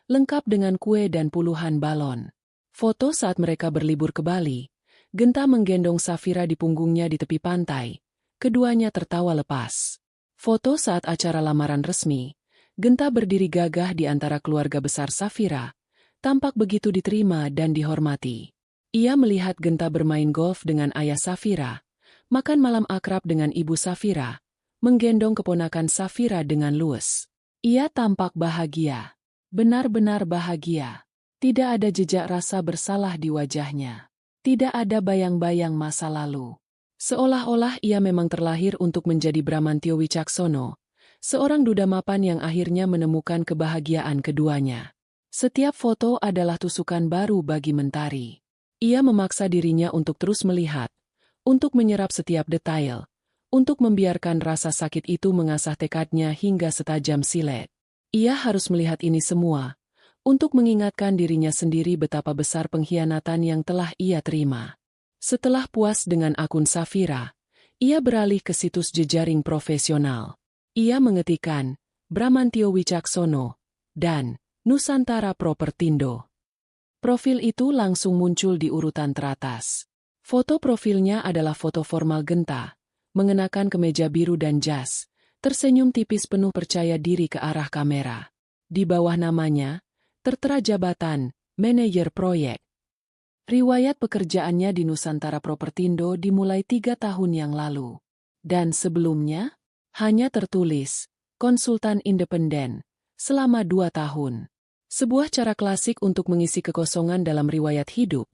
lengkap dengan kue dan puluhan balon. Foto saat mereka berlibur ke Bali, Genta menggendong Safira di punggungnya di tepi pantai. Keduanya tertawa lepas. Foto saat acara lamaran resmi, Genta berdiri gagah di antara keluarga besar Safira, tampak begitu diterima dan dihormati. Ia melihat Genta bermain golf dengan ayah Safira, makan malam akrab dengan ibu Safira, menggendong keponakan Safira dengan luwes. Ia tampak bahagia. Benar-benar bahagia. Tidak ada jejak rasa bersalah di wajahnya. Tidak ada bayang-bayang masa lalu. Seolah-olah ia memang terlahir untuk menjadi Bramantio Wicaksono, seorang duda mapan yang akhirnya menemukan kebahagiaan keduanya. Setiap foto adalah tusukan baru bagi Mentari. Ia memaksa dirinya untuk terus melihat, untuk menyerap setiap detail, untuk membiarkan rasa sakit itu mengasah tekadnya hingga setajam silet. Ia harus melihat ini semua, untuk mengingatkan dirinya sendiri betapa besar pengkhianatan yang telah ia terima. Setelah puas dengan akun Safira, ia beralih ke situs jejaring profesional. Ia mengetikkan Bramantio Wicaksono dan Nusantara Propertindo. Profil itu langsung muncul di urutan teratas. Foto profilnya adalah foto formal Genta, mengenakan kemeja biru dan jas, tersenyum tipis penuh percaya diri ke arah kamera. Di bawah namanya, tertera jabatan, manajer proyek. Riwayat pekerjaannya di Nusantara Propertindo dimulai 3 tahun yang lalu. Dan sebelumnya, hanya tertulis, konsultan independen, selama 2 tahun. Sebuah cara klasik untuk mengisi kekosongan dalam riwayat hidup.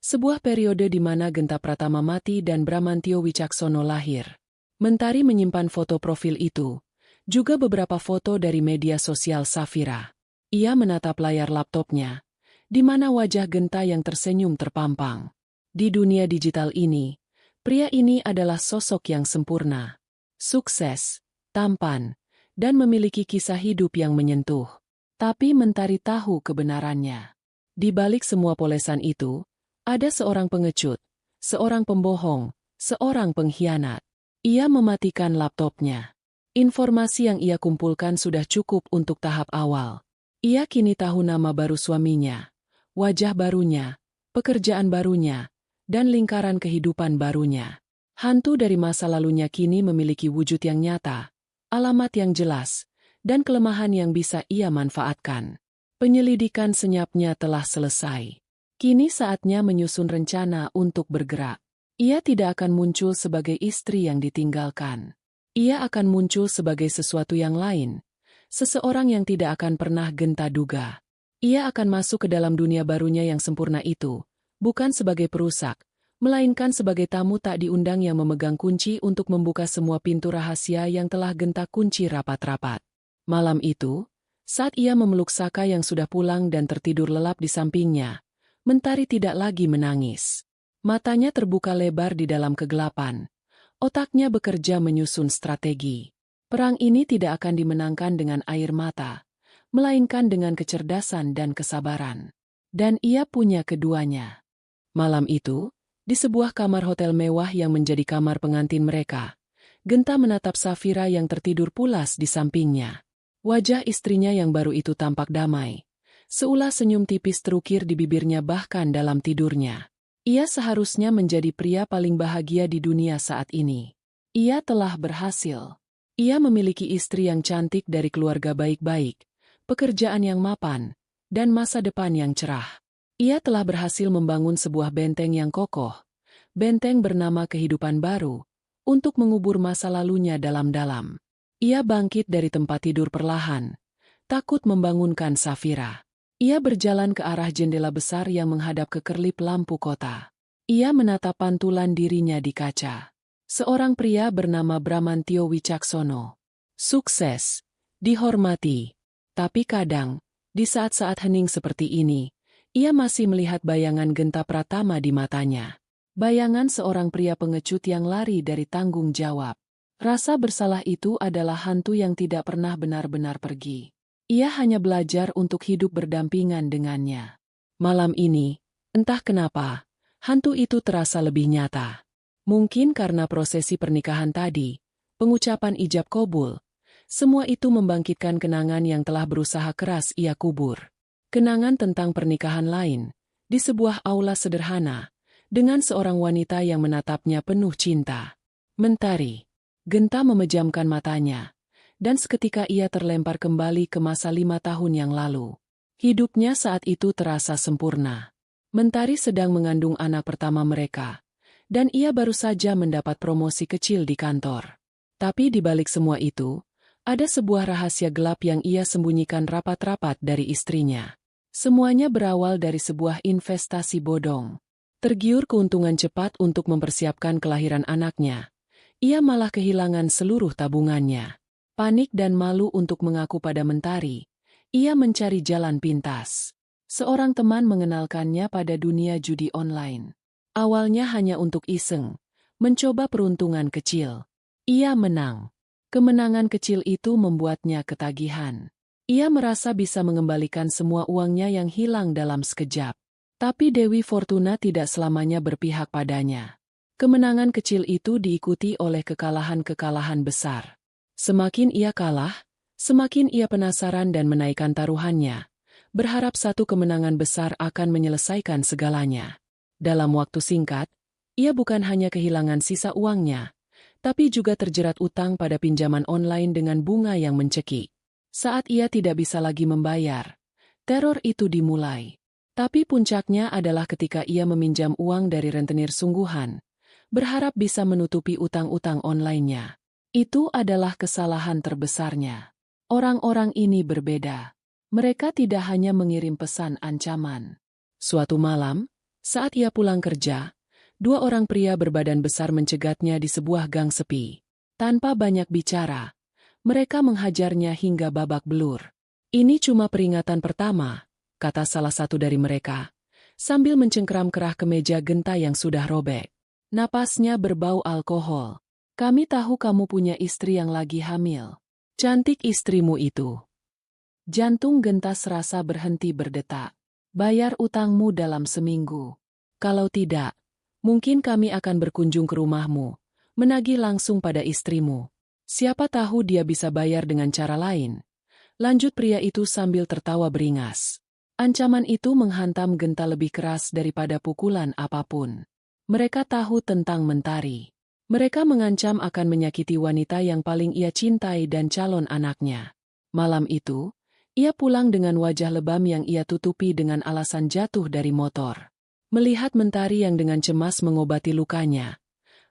Sebuah periode di mana Genta Pratama mati dan Bramantio Wicaksono lahir. Mentari menyimpan foto profil itu, juga beberapa foto dari media sosial Safira. Ia menatap layar laptopnya, di mana wajah Genta yang tersenyum terpampang. Di dunia digital ini, pria ini adalah sosok yang sempurna, sukses, tampan, dan memiliki kisah hidup yang menyentuh. Tapi Mentari tahu kebenarannya. Di balik semua polesan itu, ada seorang pengecut, seorang pembohong, seorang pengkhianat. Ia mematikan laptopnya. Informasi yang ia kumpulkan sudah cukup untuk tahap awal. Ia kini tahu nama baru suaminya, wajah barunya, pekerjaan barunya, dan lingkaran kehidupan barunya. Hantu dari masa lalunya kini memiliki wujud yang nyata, alamat yang jelas, dan kelemahan yang bisa ia manfaatkan. Penyelidikan senyapnya telah selesai. Kini saatnya menyusun rencana untuk bergerak. Ia tidak akan muncul sebagai istri yang ditinggalkan. Ia akan muncul sebagai sesuatu yang lain, seseorang yang tidak akan pernah Genta duga. Ia akan masuk ke dalam dunia barunya yang sempurna itu, bukan sebagai perusak, melainkan sebagai tamu tak diundang yang memegang kunci untuk membuka semua pintu rahasia yang telah Genta kunci rapat-rapat. Malam itu, saat ia memeluk Saka yang sudah pulang dan tertidur lelap di sampingnya, Mentari tidak lagi menangis. Matanya terbuka lebar di dalam kegelapan. Otaknya bekerja menyusun strategi. Perang ini tidak akan dimenangkan dengan air mata, melainkan dengan kecerdasan dan kesabaran. Dan ia punya keduanya. Malam itu, di sebuah kamar hotel mewah yang menjadi kamar pengantin mereka, Genta menatap Safira yang tertidur pulas di sampingnya. Wajah istrinya yang baru itu tampak damai. Seulas senyum tipis terukir di bibirnya bahkan dalam tidurnya. Ia seharusnya menjadi pria paling bahagia di dunia saat ini. Ia telah berhasil. Ia memiliki istri yang cantik dari keluarga baik-baik, pekerjaan yang mapan, dan masa depan yang cerah. Ia telah berhasil membangun sebuah benteng yang kokoh, benteng bernama kehidupan baru, untuk mengubur masa lalunya dalam-dalam. Ia bangkit dari tempat tidur perlahan, takut membangunkan Safira. Ia berjalan ke arah jendela besar yang menghadap ke kerlip lampu kota. Ia menatap pantulan dirinya di kaca. Seorang pria bernama Bramantio Wicaksono. Sukses, dihormati. Tapi kadang, di saat-saat hening seperti ini, ia masih melihat bayangan Genta Pratama di matanya. Bayangan seorang pria pengecut yang lari dari tanggung jawab. Rasa bersalah itu adalah hantu yang tidak pernah benar-benar pergi. Ia hanya belajar untuk hidup berdampingan dengannya. Malam ini, entah kenapa, hantu itu terasa lebih nyata. Mungkin karena prosesi pernikahan tadi, pengucapan ijab kabul, semua itu membangkitkan kenangan yang telah berusaha keras ia kubur. Kenangan tentang pernikahan lain, di sebuah aula sederhana, dengan seorang wanita yang menatapnya penuh cinta. Mentari. Genta memejamkan matanya, dan seketika ia terlempar kembali ke masa 5 tahun yang lalu. Hidupnya saat itu terasa sempurna. Mentari sedang mengandung anak pertama mereka, dan ia baru saja mendapat promosi kecil di kantor. Tapi di balik semua itu, ada sebuah rahasia gelap yang ia sembunyikan rapat-rapat dari istrinya. Semuanya berawal dari sebuah investasi bodong. Tergiur keuntungan cepat untuk mempersiapkan kelahiran anaknya, ia malah kehilangan seluruh tabungannya. Panik dan malu untuk mengaku pada Mentari, Ia mencari jalan pintas. Seorang teman mengenalkannya pada dunia judi online. Awalnya hanya untuk iseng, mencoba peruntungan kecil. Ia menang. Kemenangan kecil itu membuatnya ketagihan. Ia merasa bisa mengembalikan semua uangnya yang hilang dalam sekejap. Tapi Dewi Fortuna tidak selamanya berpihak padanya. Kemenangan kecil itu diikuti oleh kekalahan-kekalahan besar. Semakin ia kalah, semakin ia penasaran dan menaikkan taruhannya, berharap satu kemenangan besar akan menyelesaikan segalanya. Dalam waktu singkat, ia bukan hanya kehilangan sisa uangnya, tapi juga terjerat utang pada pinjaman online dengan bunga yang mencekik. Saat ia tidak bisa lagi membayar, teror itu dimulai. Tapi puncaknya adalah ketika ia meminjam uang dari rentenir sungguhan, berharap bisa menutupi utang-utang online-nya. Itu adalah kesalahan terbesarnya. Orang-orang ini berbeda. Mereka tidak hanya mengirim pesan ancaman. Suatu malam, saat ia pulang kerja, dua orang pria berbadan besar mencegatnya di sebuah gang sepi. Tanpa banyak bicara, mereka menghajarnya hingga babak belur. "Ini cuma peringatan pertama," kata salah satu dari mereka, sambil mencengkeram kerah kemeja genta yang sudah robek. Napasnya berbau alkohol. "Kami tahu kamu punya istri yang lagi hamil. Cantik istrimu itu." Jantung genta serasa berhenti berdetak. "Bayar utangmu dalam seminggu. Kalau tidak, mungkin kami akan berkunjung ke rumahmu, menagih langsung pada istrimu. Siapa tahu dia bisa bayar dengan cara lain," lanjut pria itu sambil tertawa beringas. Ancaman itu menghantam genta lebih keras daripada pukulan apapun. Mereka tahu tentang Mentari. Mereka mengancam akan menyakiti wanita yang paling ia cintai dan calon anaknya. Malam itu, ia pulang dengan wajah lebam yang ia tutupi dengan alasan jatuh dari motor. Melihat Mentari yang dengan cemas mengobati lukanya,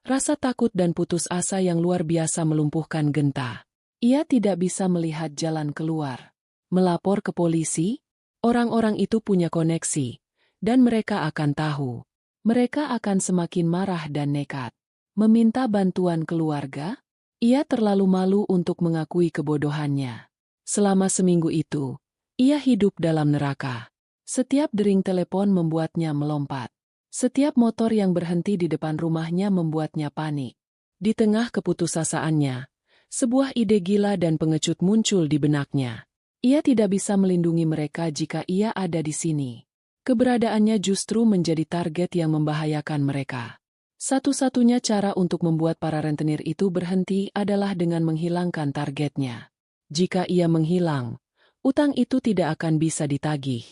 rasa takut dan putus asa yang luar biasa melumpuhkan genta. Ia tidak bisa melihat jalan keluar. Melapor ke polisi? Orang-orang itu punya koneksi, dan mereka akan tahu. Mereka akan semakin marah dan nekat. Meminta bantuan keluarga? Ia terlalu malu untuk mengakui kebodohannya. Selama seminggu itu, ia hidup dalam neraka. Setiap dering telepon membuatnya melompat. Setiap motor yang berhenti di depan rumahnya membuatnya panik. Di tengah keputusasaannya, sebuah ide gila dan pengecut muncul di benaknya. Ia tidak bisa melindungi mereka jika ia ada di sini. Keberadaannya justru menjadi target yang membahayakan mereka. Satu-satunya cara untuk membuat para rentenir itu berhenti adalah dengan menghilangkan targetnya. Jika ia menghilang, utang itu tidak akan bisa ditagih.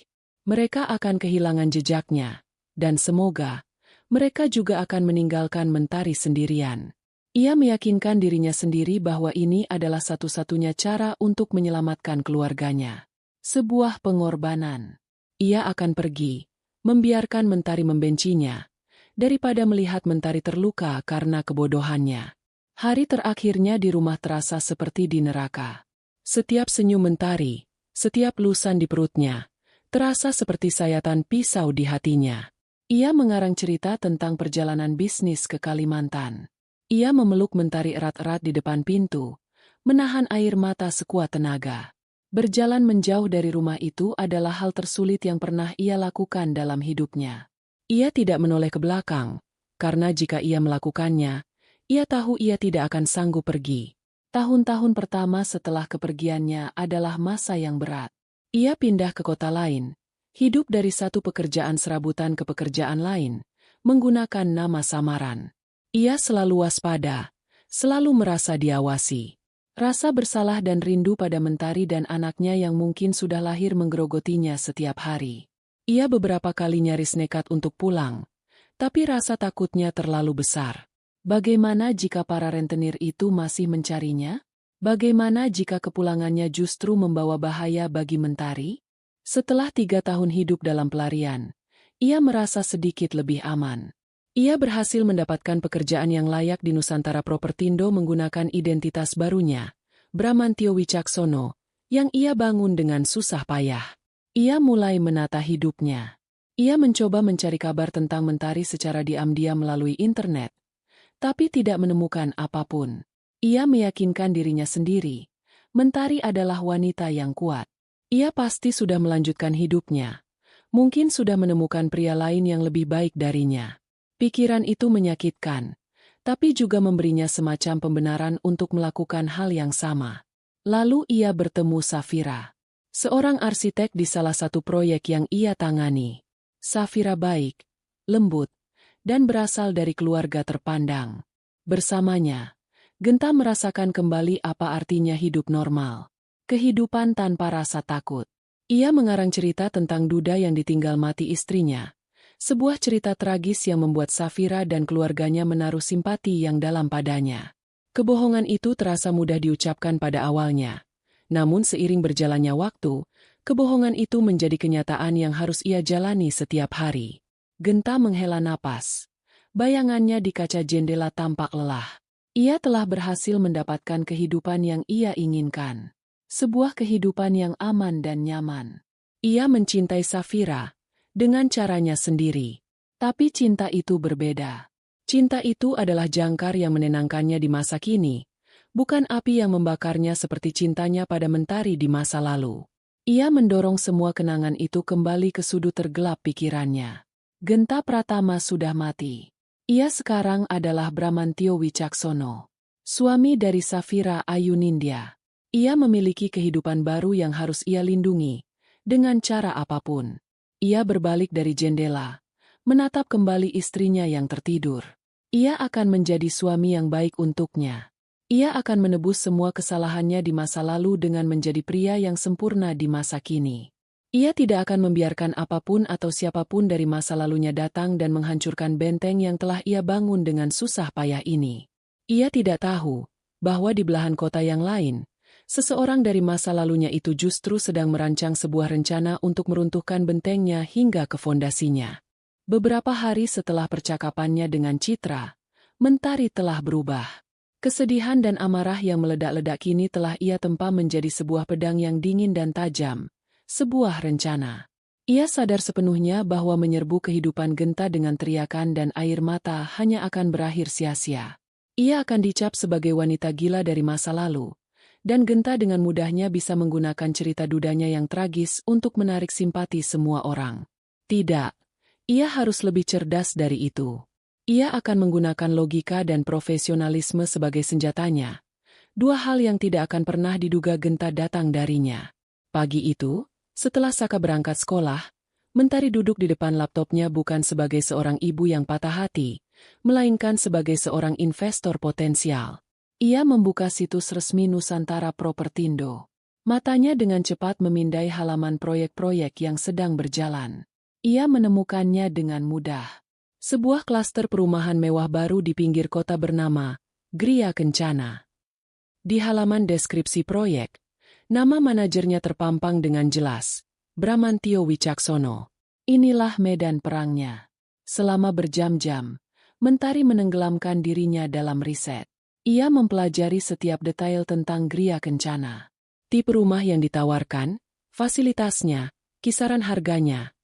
Mereka akan kehilangan jejaknya, dan semoga mereka juga akan meninggalkan Mentari sendirian. Ia meyakinkan dirinya sendiri bahwa ini adalah satu-satunya cara untuk menyelamatkan keluarganya. Sebuah pengorbanan. Ia akan pergi, membiarkan Mentari membencinya, daripada melihat Mentari terluka karena kebodohannya. Hari terakhirnya di rumah terasa seperti di neraka. Setiap senyum Mentari, setiap lusan di perutnya, terasa seperti sayatan pisau di hatinya. Ia mengarang cerita tentang perjalanan bisnis ke Kalimantan. Ia memeluk Mentari erat-erat di depan pintu, menahan air mata sekuat tenaga. Berjalan menjauh dari rumah itu adalah hal tersulit yang pernah ia lakukan dalam hidupnya. Ia tidak menoleh ke belakang, karena jika ia melakukannya, ia tahu ia tidak akan sanggup pergi. Tahun-tahun pertama setelah kepergiannya adalah masa yang berat. Ia pindah ke kota lain, hidup dari satu pekerjaan serabutan ke pekerjaan lain, menggunakan nama samaran. Ia selalu waspada, selalu merasa diawasi. Rasa bersalah dan rindu pada Mentari dan anaknya yang mungkin sudah lahir menggerogotinya setiap hari. Ia beberapa kali nyaris nekat untuk pulang, tapi rasa takutnya terlalu besar. Bagaimana jika para rentenir itu masih mencarinya? Bagaimana jika kepulangannya justru membawa bahaya bagi Mentari? Setelah 3 tahun hidup dalam pelarian, ia merasa sedikit lebih aman. Ia berhasil mendapatkan pekerjaan yang layak di Nusantara Propertindo menggunakan identitas barunya, Bramantio Wicaksono, yang ia bangun dengan susah payah. Ia mulai menata hidupnya. Ia mencoba mencari kabar tentang Mentari secara diam-diam melalui internet, tapi tidak menemukan apapun. Ia meyakinkan dirinya sendiri, Mentari adalah wanita yang kuat. Ia pasti sudah melanjutkan hidupnya. Mungkin sudah menemukan pria lain yang lebih baik darinya. Pikiran itu menyakitkan, tapi juga memberinya semacam pembenaran untuk melakukan hal yang sama. Lalu ia bertemu Safira, seorang arsitek di salah satu proyek yang ia tangani. Safira baik, lembut, dan berasal dari keluarga terpandang. Bersamanya, Genta merasakan kembali apa artinya hidup normal. Kehidupan tanpa rasa takut. Ia mengarang cerita tentang duda yang ditinggal mati istrinya. Sebuah cerita tragis yang membuat Safira dan keluarganya menaruh simpati yang dalam padanya. Kebohongan itu terasa mudah diucapkan pada awalnya. Namun seiring berjalannya waktu, kebohongan itu menjadi kenyataan yang harus ia jalani setiap hari. Genta menghela napas. Bayangannya di kaca jendela tampak lelah. Ia telah berhasil mendapatkan kehidupan yang ia inginkan. Sebuah kehidupan yang aman dan nyaman. Ia mencintai Safira dengan caranya sendiri. Tapi cinta itu berbeda. Cinta itu adalah jangkar yang menenangkannya di masa kini, bukan api yang membakarnya seperti cintanya pada mentari di masa lalu. Ia mendorong semua kenangan itu kembali ke sudut tergelap pikirannya. Genta Pratama sudah mati. Ia sekarang adalah Bramantio Wicaksono, suami dari Safira Ayu Nindya. Ia memiliki kehidupan baru yang harus ia lindungi, dengan cara apapun. Ia berbalik dari jendela, menatap kembali istrinya yang tertidur. Ia akan menjadi suami yang baik untuknya. Ia akan menebus semua kesalahannya di masa lalu dengan menjadi pria yang sempurna di masa kini. Ia tidak akan membiarkan apapun atau siapapun dari masa lalunya datang dan menghancurkan benteng yang telah ia bangun dengan susah payah ini. Ia tidak tahu bahwa di belahan kota yang lain, seseorang dari masa lalunya itu justru sedang merancang sebuah rencana untuk meruntuhkan bentengnya hingga ke fondasinya. Beberapa hari setelah percakapannya dengan Citra, Mentari telah berubah. Kesedihan dan amarah yang meledak-ledak kini telah ia tempa menjadi sebuah pedang yang dingin dan tajam, sebuah rencana. Ia sadar sepenuhnya bahwa menyerbu kehidupan Genta dengan teriakan dan air mata hanya akan berakhir sia-sia. Ia akan dicap sebagai wanita gila dari masa lalu. Dan Genta dengan mudahnya bisa menggunakan cerita dudanya yang tragis untuk menarik simpati semua orang. Tidak, ia harus lebih cerdas dari itu. Ia akan menggunakan logika dan profesionalisme sebagai senjatanya. Dua hal yang tidak akan pernah diduga Genta datang darinya. Pagi itu, setelah Saka berangkat sekolah, Mentari duduk di depan laptopnya bukan sebagai seorang ibu yang patah hati, melainkan sebagai seorang investor potensial. Ia membuka situs resmi Nusantara Propertindo. Matanya dengan cepat memindai halaman proyek-proyek yang sedang berjalan. Ia menemukannya dengan mudah. Sebuah klaster perumahan mewah baru di pinggir kota bernama Gria Kencana. Di halaman deskripsi proyek, nama manajernya terpampang dengan jelas, Bramantio Wicaksono. Inilah medan perangnya. Selama berjam-jam, Mentari menenggelamkan dirinya dalam riset. Ia mempelajari setiap detail tentang Gria Kencana. Tipe rumah yang ditawarkan, fasilitasnya, kisaran harganya,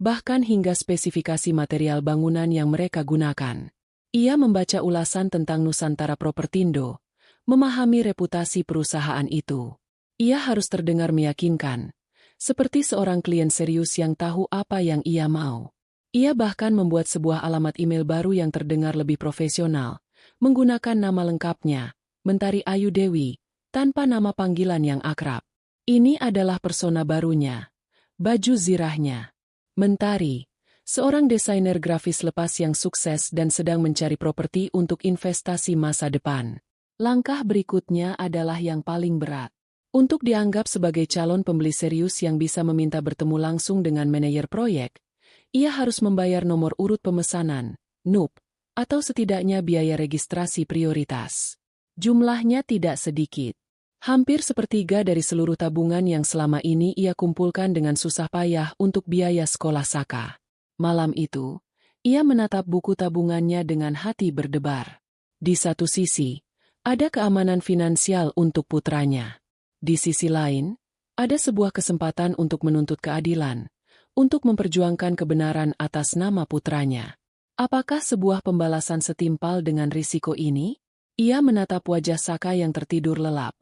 bahkan hingga spesifikasi material bangunan yang mereka gunakan. Ia membaca ulasan tentang Nusantara Propertindo, memahami reputasi perusahaan itu. Ia harus terdengar meyakinkan, seperti seorang klien serius yang tahu apa yang ia mau. Ia bahkan membuat sebuah alamat email baru yang terdengar lebih profesional, menggunakan nama lengkapnya, Mentari Ayu Dewi, tanpa nama panggilan yang akrab. Ini adalah persona barunya, baju zirahnya. Mentari, seorang desainer grafis lepas yang sukses dan sedang mencari properti untuk investasi masa depan. Langkah berikutnya adalah yang paling berat. Untuk dianggap sebagai calon pembeli serius yang bisa meminta bertemu langsung dengan manajer proyek, ia harus membayar nomor urut pemesanan, NUP, atau setidaknya biaya registrasi prioritas. Jumlahnya tidak sedikit. Hampir sepertiga dari seluruh tabungan yang selama ini ia kumpulkan dengan susah payah untuk biaya sekolah Saka. Malam itu, ia menatap buku tabungannya dengan hati berdebar. Di satu sisi, ada keamanan finansial untuk putranya. Di sisi lain, ada sebuah kesempatan untuk menuntut keadilan, untuk memperjuangkan kebenaran atas nama putranya. Apakah sebuah pembalasan setimpal dengan risiko ini? Ia menatap wajah Saka yang tertidur lelap.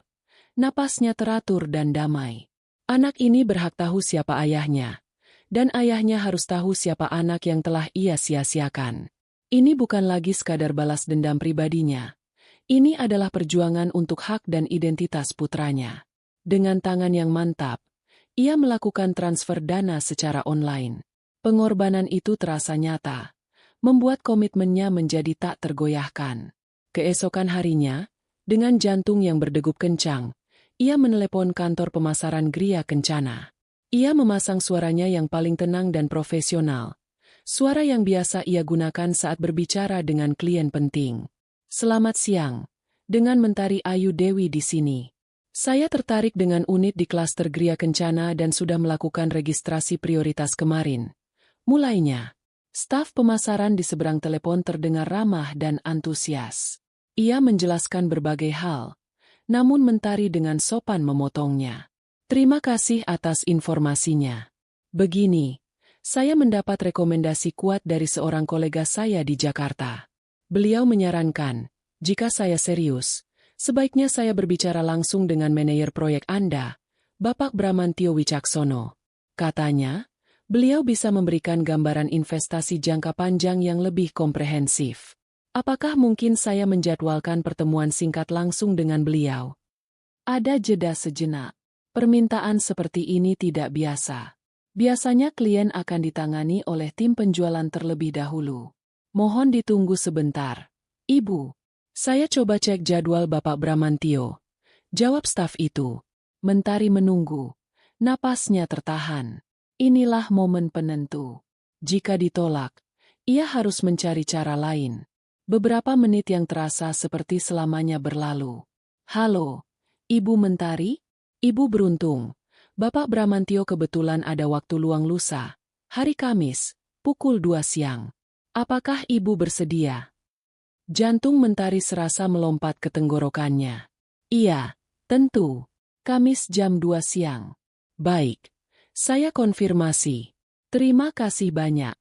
Napasnya teratur dan damai. Anak ini berhak tahu siapa ayahnya. Dan ayahnya harus tahu siapa anak yang telah ia sia-siakan. Ini bukan lagi sekadar balas dendam pribadinya. Ini adalah perjuangan untuk hak dan identitas putranya. Dengan tangan yang mantap, ia melakukan transfer dana secara online. Pengorbanan itu terasa nyata, membuat komitmennya menjadi tak tergoyahkan. Keesokan harinya, dengan jantung yang berdegup kencang, ia menelepon kantor pemasaran Gria Kencana. Ia memasang suaranya yang paling tenang dan profesional. Suara yang biasa ia gunakan saat berbicara dengan klien penting. Selamat siang. Dengan Mentari Ayu Dewi di sini. Saya tertarik dengan unit di klaster Gria Kencana dan sudah melakukan registrasi prioritas kemarin. Mulainya. Staf pemasaran di seberang telepon terdengar ramah dan antusias. Ia menjelaskan berbagai hal. Namun Mentari dengan sopan memotongnya. Terima kasih atas informasinya. Begini, saya mendapat rekomendasi kuat dari seorang kolega saya di Jakarta. Beliau menyarankan, jika saya serius, sebaiknya saya berbicara langsung dengan manajer proyek Anda, Bapak Bramantio Wicaksono. Katanya, beliau bisa memberikan gambaran investasi jangka panjang yang lebih komprehensif. Apakah mungkin saya menjadwalkan pertemuan singkat langsung dengan beliau? Ada jeda sejenak. Permintaan seperti ini tidak biasa. Biasanya klien akan ditangani oleh tim penjualan terlebih dahulu. Mohon ditunggu sebentar. Ibu, saya coba cek jadwal Bapak Bramantio. Jawab staf itu. Mentari menunggu. Napasnya tertahan. Inilah momen penentu. Jika ditolak, ia harus mencari cara lain. Beberapa menit yang terasa seperti selamanya berlalu. Halo, Ibu Mentari? Ibu beruntung, Bapak Bramantio kebetulan ada waktu luang lusa, hari Kamis, pukul 2 siang. Apakah Ibu bersedia? Jantung Mentari serasa melompat ke tenggorokannya. Iya, tentu. Kamis jam 2 siang. Baik, saya konfirmasi. Terima kasih banyak.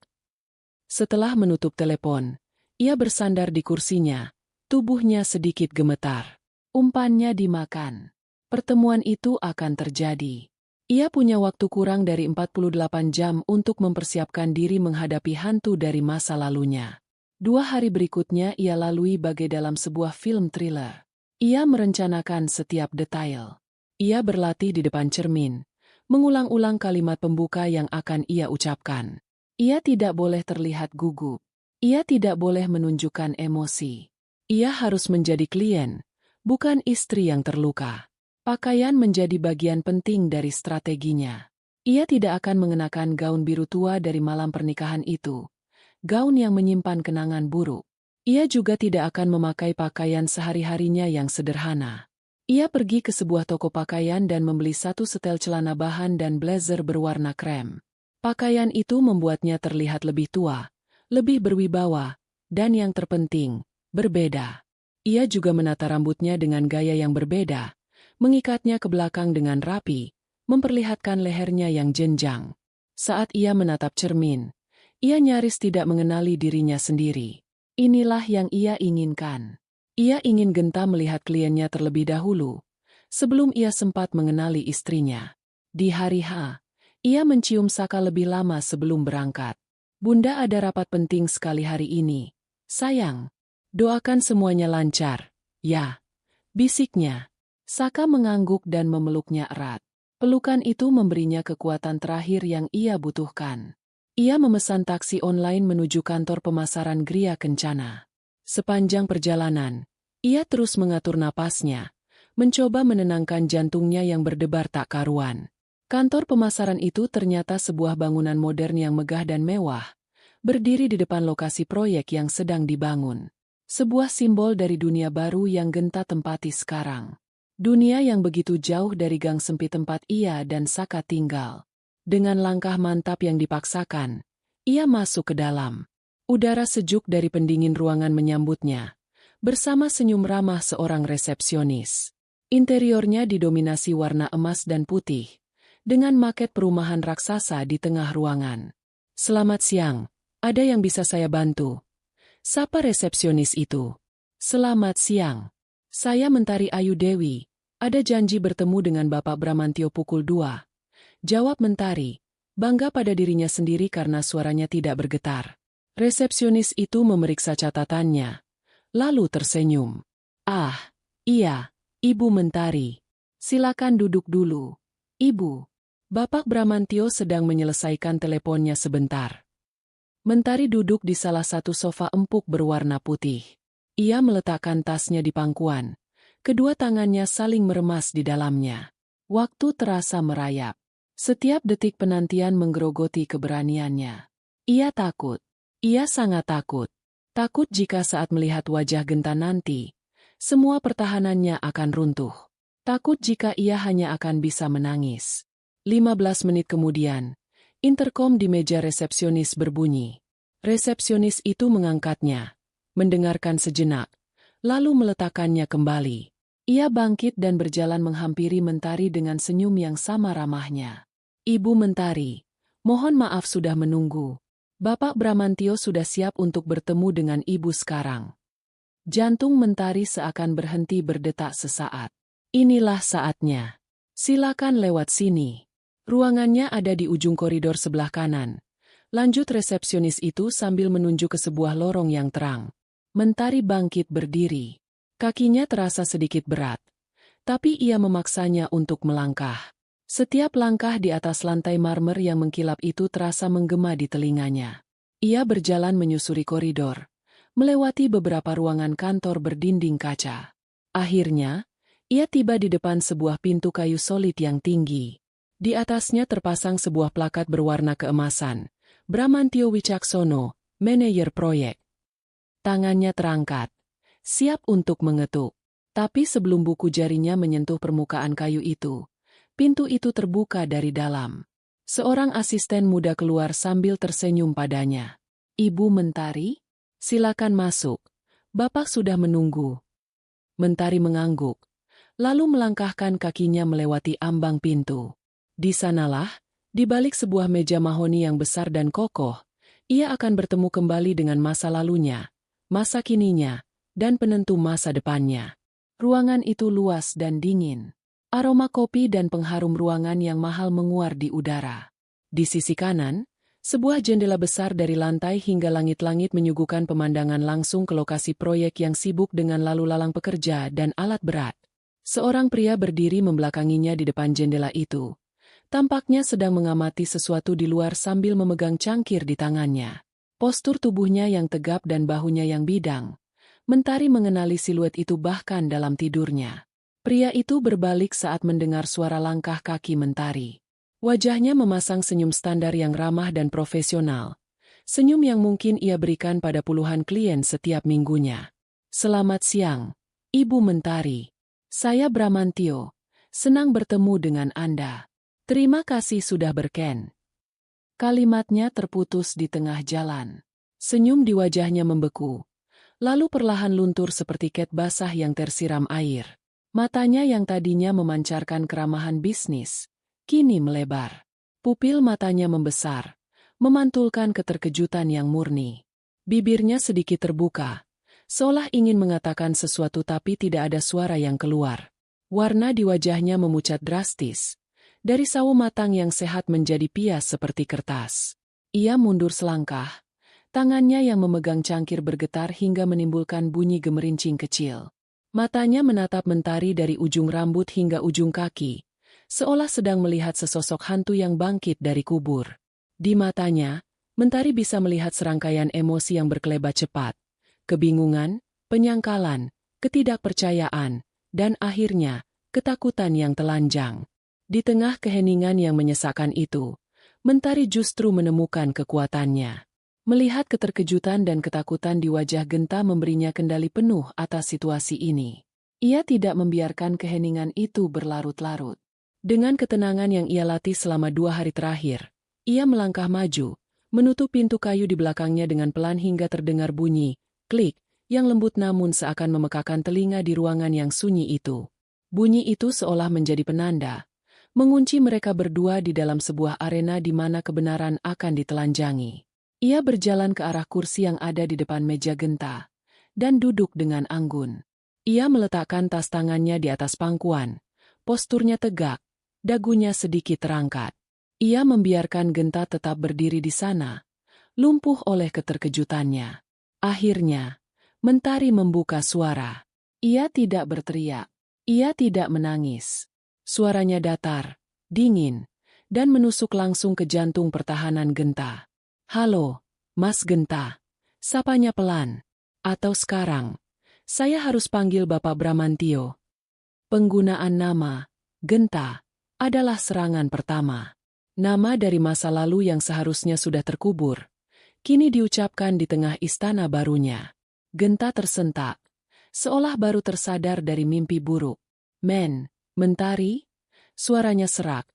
Setelah menutup telepon, ia bersandar di kursinya, tubuhnya sedikit gemetar. Umpannya dimakan. Pertemuan itu akan terjadi. Ia punya waktu kurang dari 48 jam untuk mempersiapkan diri menghadapi hantu dari masa lalunya. 2 hari berikutnya ia lalui bagai dalam sebuah film thriller. Ia merencanakan setiap detail. Ia berlatih di depan cermin, mengulang-ulang kalimat pembuka yang akan ia ucapkan. Ia tidak boleh terlihat gugup. Ia tidak boleh menunjukkan emosi. Ia harus menjadi klien, bukan istri yang terluka. Pakaian menjadi bagian penting dari strateginya. Ia tidak akan mengenakan gaun biru tua dari malam pernikahan itu. Gaun yang menyimpan kenangan buruk. Ia juga tidak akan memakai pakaian sehari-harinya yang sederhana. Ia pergi ke sebuah toko pakaian dan membeli satu setel celana bahan dan blazer berwarna krem. Pakaian itu membuatnya terlihat lebih tua, lebih berwibawa, dan yang terpenting, berbeda. Ia juga menata rambutnya dengan gaya yang berbeda. Mengikatnya ke belakang dengan rapi, memperlihatkan lehernya yang jenjang. Saat ia menatap cermin, ia nyaris tidak mengenali dirinya sendiri. Inilah yang ia inginkan. Ia ingin gentar melihat kliennya terlebih dahulu, sebelum ia sempat mengenali istrinya. Di hari H, ia mencium Saka lebih lama sebelum berangkat. Bunda ada rapat penting sekali hari ini. Sayang, doakan semuanya lancar. Ya, bisiknya. Saka mengangguk dan memeluknya erat. Pelukan itu memberinya kekuatan terakhir yang ia butuhkan. Ia memesan taksi online menuju kantor pemasaran Gria Kencana. Sepanjang perjalanan, ia terus mengatur napasnya, mencoba menenangkan jantungnya yang berdebar tak karuan. Kantor pemasaran itu ternyata sebuah bangunan modern yang megah dan mewah, berdiri di depan lokasi proyek yang sedang dibangun. Sebuah simbol dari dunia baru yang Genta tempati sekarang. Dunia yang begitu jauh dari gang sempit tempat ia dan Saka tinggal. Dengan langkah mantap yang dipaksakan, ia masuk ke dalam. Udara sejuk dari pendingin ruangan menyambutnya, bersama senyum ramah seorang resepsionis. Interiornya didominasi warna emas dan putih, dengan maket perumahan raksasa di tengah ruangan. Selamat siang, ada yang bisa saya bantu? Sapa resepsionis itu. Selamat siang. Saya Mentari Ayu Dewi. Ada janji bertemu dengan Bapak Bramantio pukul 2. Jawab Mentari, bangga pada dirinya sendiri karena suaranya tidak bergetar. Resepsionis itu memeriksa catatannya, lalu tersenyum. Ah, iya, Ibu Mentari. Silakan duduk dulu. Ibu. Bapak Bramantio sedang menyelesaikan teleponnya sebentar. Mentari duduk di salah satu sofa empuk berwarna putih. Ia meletakkan tasnya di pangkuan. Kedua tangannya saling meremas di dalamnya. Waktu terasa merayap. Setiap detik penantian menggerogoti keberaniannya. Ia takut. Ia sangat takut. Takut jika saat melihat wajah Genta nanti, semua pertahanannya akan runtuh. Takut jika ia hanya akan bisa menangis. 15 menit kemudian, interkom di meja resepsionis berbunyi. Resepsionis itu mengangkatnya, mendengarkan sejenak, lalu meletakkannya kembali. Ia bangkit dan berjalan menghampiri Mentari dengan senyum yang sama ramahnya. Ibu Mentari, mohon maaf sudah menunggu. Bapak Bramantio sudah siap untuk bertemu dengan Ibu sekarang. Jantung Mentari seakan berhenti berdetak sesaat. Inilah saatnya. Silakan lewat sini. Ruangannya ada di ujung koridor sebelah kanan. Lanjut resepsionis itu sambil menunjuk ke sebuah lorong yang terang. Mentari bangkit berdiri. Kakinya terasa sedikit berat. Tapi ia memaksanya untuk melangkah. Setiap langkah di atas lantai marmer yang mengkilap itu terasa menggema di telinganya. Ia berjalan menyusuri koridor, melewati beberapa ruangan kantor berdinding kaca. Akhirnya, ia tiba di depan sebuah pintu kayu solid yang tinggi. Di atasnya terpasang sebuah plakat berwarna keemasan. Bramantio Wicaksono, manajer proyek. Tangannya terangkat, siap untuk mengetuk. Tapi sebelum buku jarinya menyentuh permukaan kayu itu, pintu itu terbuka dari dalam. Seorang asisten muda keluar sambil tersenyum padanya. Ibu Mentari, silakan masuk. Bapak sudah menunggu. Mentari mengangguk. Lalu melangkahkan kakinya melewati ambang pintu. Di sanalah, di balik sebuah meja mahoni yang besar dan kokoh, ia akan bertemu kembali dengan masa lalunya, masa kininya, dan penentu masa depannya. Ruangan itu luas dan dingin. Aroma kopi dan pengharum ruangan yang mahal menguar di udara. Di sisi kanan, sebuah jendela besar dari lantai hingga langit-langit menyuguhkan pemandangan langsung ke lokasi proyek yang sibuk dengan lalu lalang pekerja dan alat berat. Seorang pria berdiri membelakanginya di depan jendela itu. Tampaknya sedang mengamati sesuatu di luar sambil memegang cangkir di tangannya. Postur tubuhnya yang tegap dan bahunya yang bidang. Mentari mengenali siluet itu bahkan dalam tidurnya. Pria itu berbalik saat mendengar suara langkah kaki Mentari. Wajahnya memasang senyum standar yang ramah dan profesional. Senyum yang mungkin ia berikan pada puluhan klien setiap minggunya. Selamat siang, Ibu Mentari. Saya Bramantio. Senang bertemu dengan Anda. Terima kasih sudah berken. Kalimatnya terputus di tengah jalan. Senyum di wajahnya membeku. Lalu perlahan luntur seperti ket basah yang tersiram air. Matanya yang tadinya memancarkan keramahan bisnis, kini melebar. Pupil matanya membesar, memantulkan keterkejutan yang murni. Bibirnya sedikit terbuka, seolah ingin mengatakan sesuatu tapi tidak ada suara yang keluar. Warna di wajahnya memucat drastis. Dari sawo matang yang sehat menjadi pias seperti kertas. Ia mundur selangkah. Tangannya yang memegang cangkir bergetar hingga menimbulkan bunyi gemerincing kecil. Matanya menatap Mentari dari ujung rambut hingga ujung kaki, seolah sedang melihat sesosok hantu yang bangkit dari kubur. Di matanya, Mentari bisa melihat serangkaian emosi yang berkelebat cepat. Kebingungan, penyangkalan, ketidakpercayaan, dan akhirnya, ketakutan yang telanjang. Di tengah keheningan yang menyesakkan itu, Mentari justru menemukan kekuatannya. Melihat keterkejutan dan ketakutan di wajah Genta memberinya kendali penuh atas situasi ini. Ia tidak membiarkan keheningan itu berlarut-larut. Dengan ketenangan yang ia latih selama 2 hari terakhir, ia melangkah maju, menutup pintu kayu di belakangnya dengan pelan hingga terdengar bunyi, klik, yang lembut namun seakan memekakan telinga di ruangan yang sunyi itu. Bunyi itu seolah menjadi penanda, mengunci mereka berdua di dalam sebuah arena di mana kebenaran akan ditelanjangi. Ia berjalan ke arah kursi yang ada di depan meja Genta, dan duduk dengan anggun. Ia meletakkan tas tangannya di atas pangkuan, posturnya tegak, dagunya sedikit terangkat. Ia membiarkan Genta tetap berdiri di sana, lumpuh oleh keterkejutannya. Akhirnya, Mentari membuka suara. Ia tidak berteriak. Ia tidak menangis. Suaranya datar, dingin, dan menusuk langsung ke jantung pertahanan Genta. "Halo, Mas Genta." Sapanya pelan. "Atau sekarang, saya harus panggil Bapak Bramantio." Penggunaan nama, Genta, adalah serangan pertama. Nama dari masa lalu yang seharusnya sudah terkubur, kini diucapkan di tengah istana barunya. Genta tersentak, seolah baru tersadar dari mimpi buruk. Mentari?" Suaranya serak,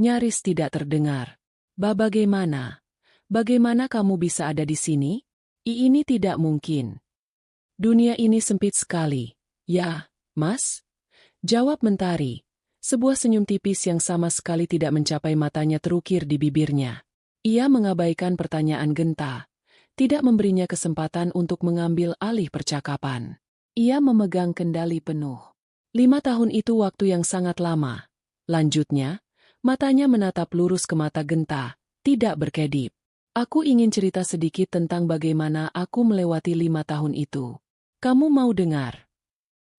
nyaris tidak terdengar. Bagaimana? Bagaimana kamu bisa ada di sini? Ini tidak mungkin. Dunia ini sempit sekali." "Ya, Mas?" jawab Mentari. Sebuah senyum tipis yang sama sekali tidak mencapai matanya terukir di bibirnya. Ia mengabaikan pertanyaan Genta, tidak memberinya kesempatan untuk mengambil alih percakapan. Ia memegang kendali penuh. 5 tahun itu waktu yang sangat lama. Lanjutnya, matanya menatap lurus ke mata Genta, tidak berkedip. "Aku ingin cerita sedikit tentang bagaimana aku melewati 5 tahun itu. Kamu mau dengar?"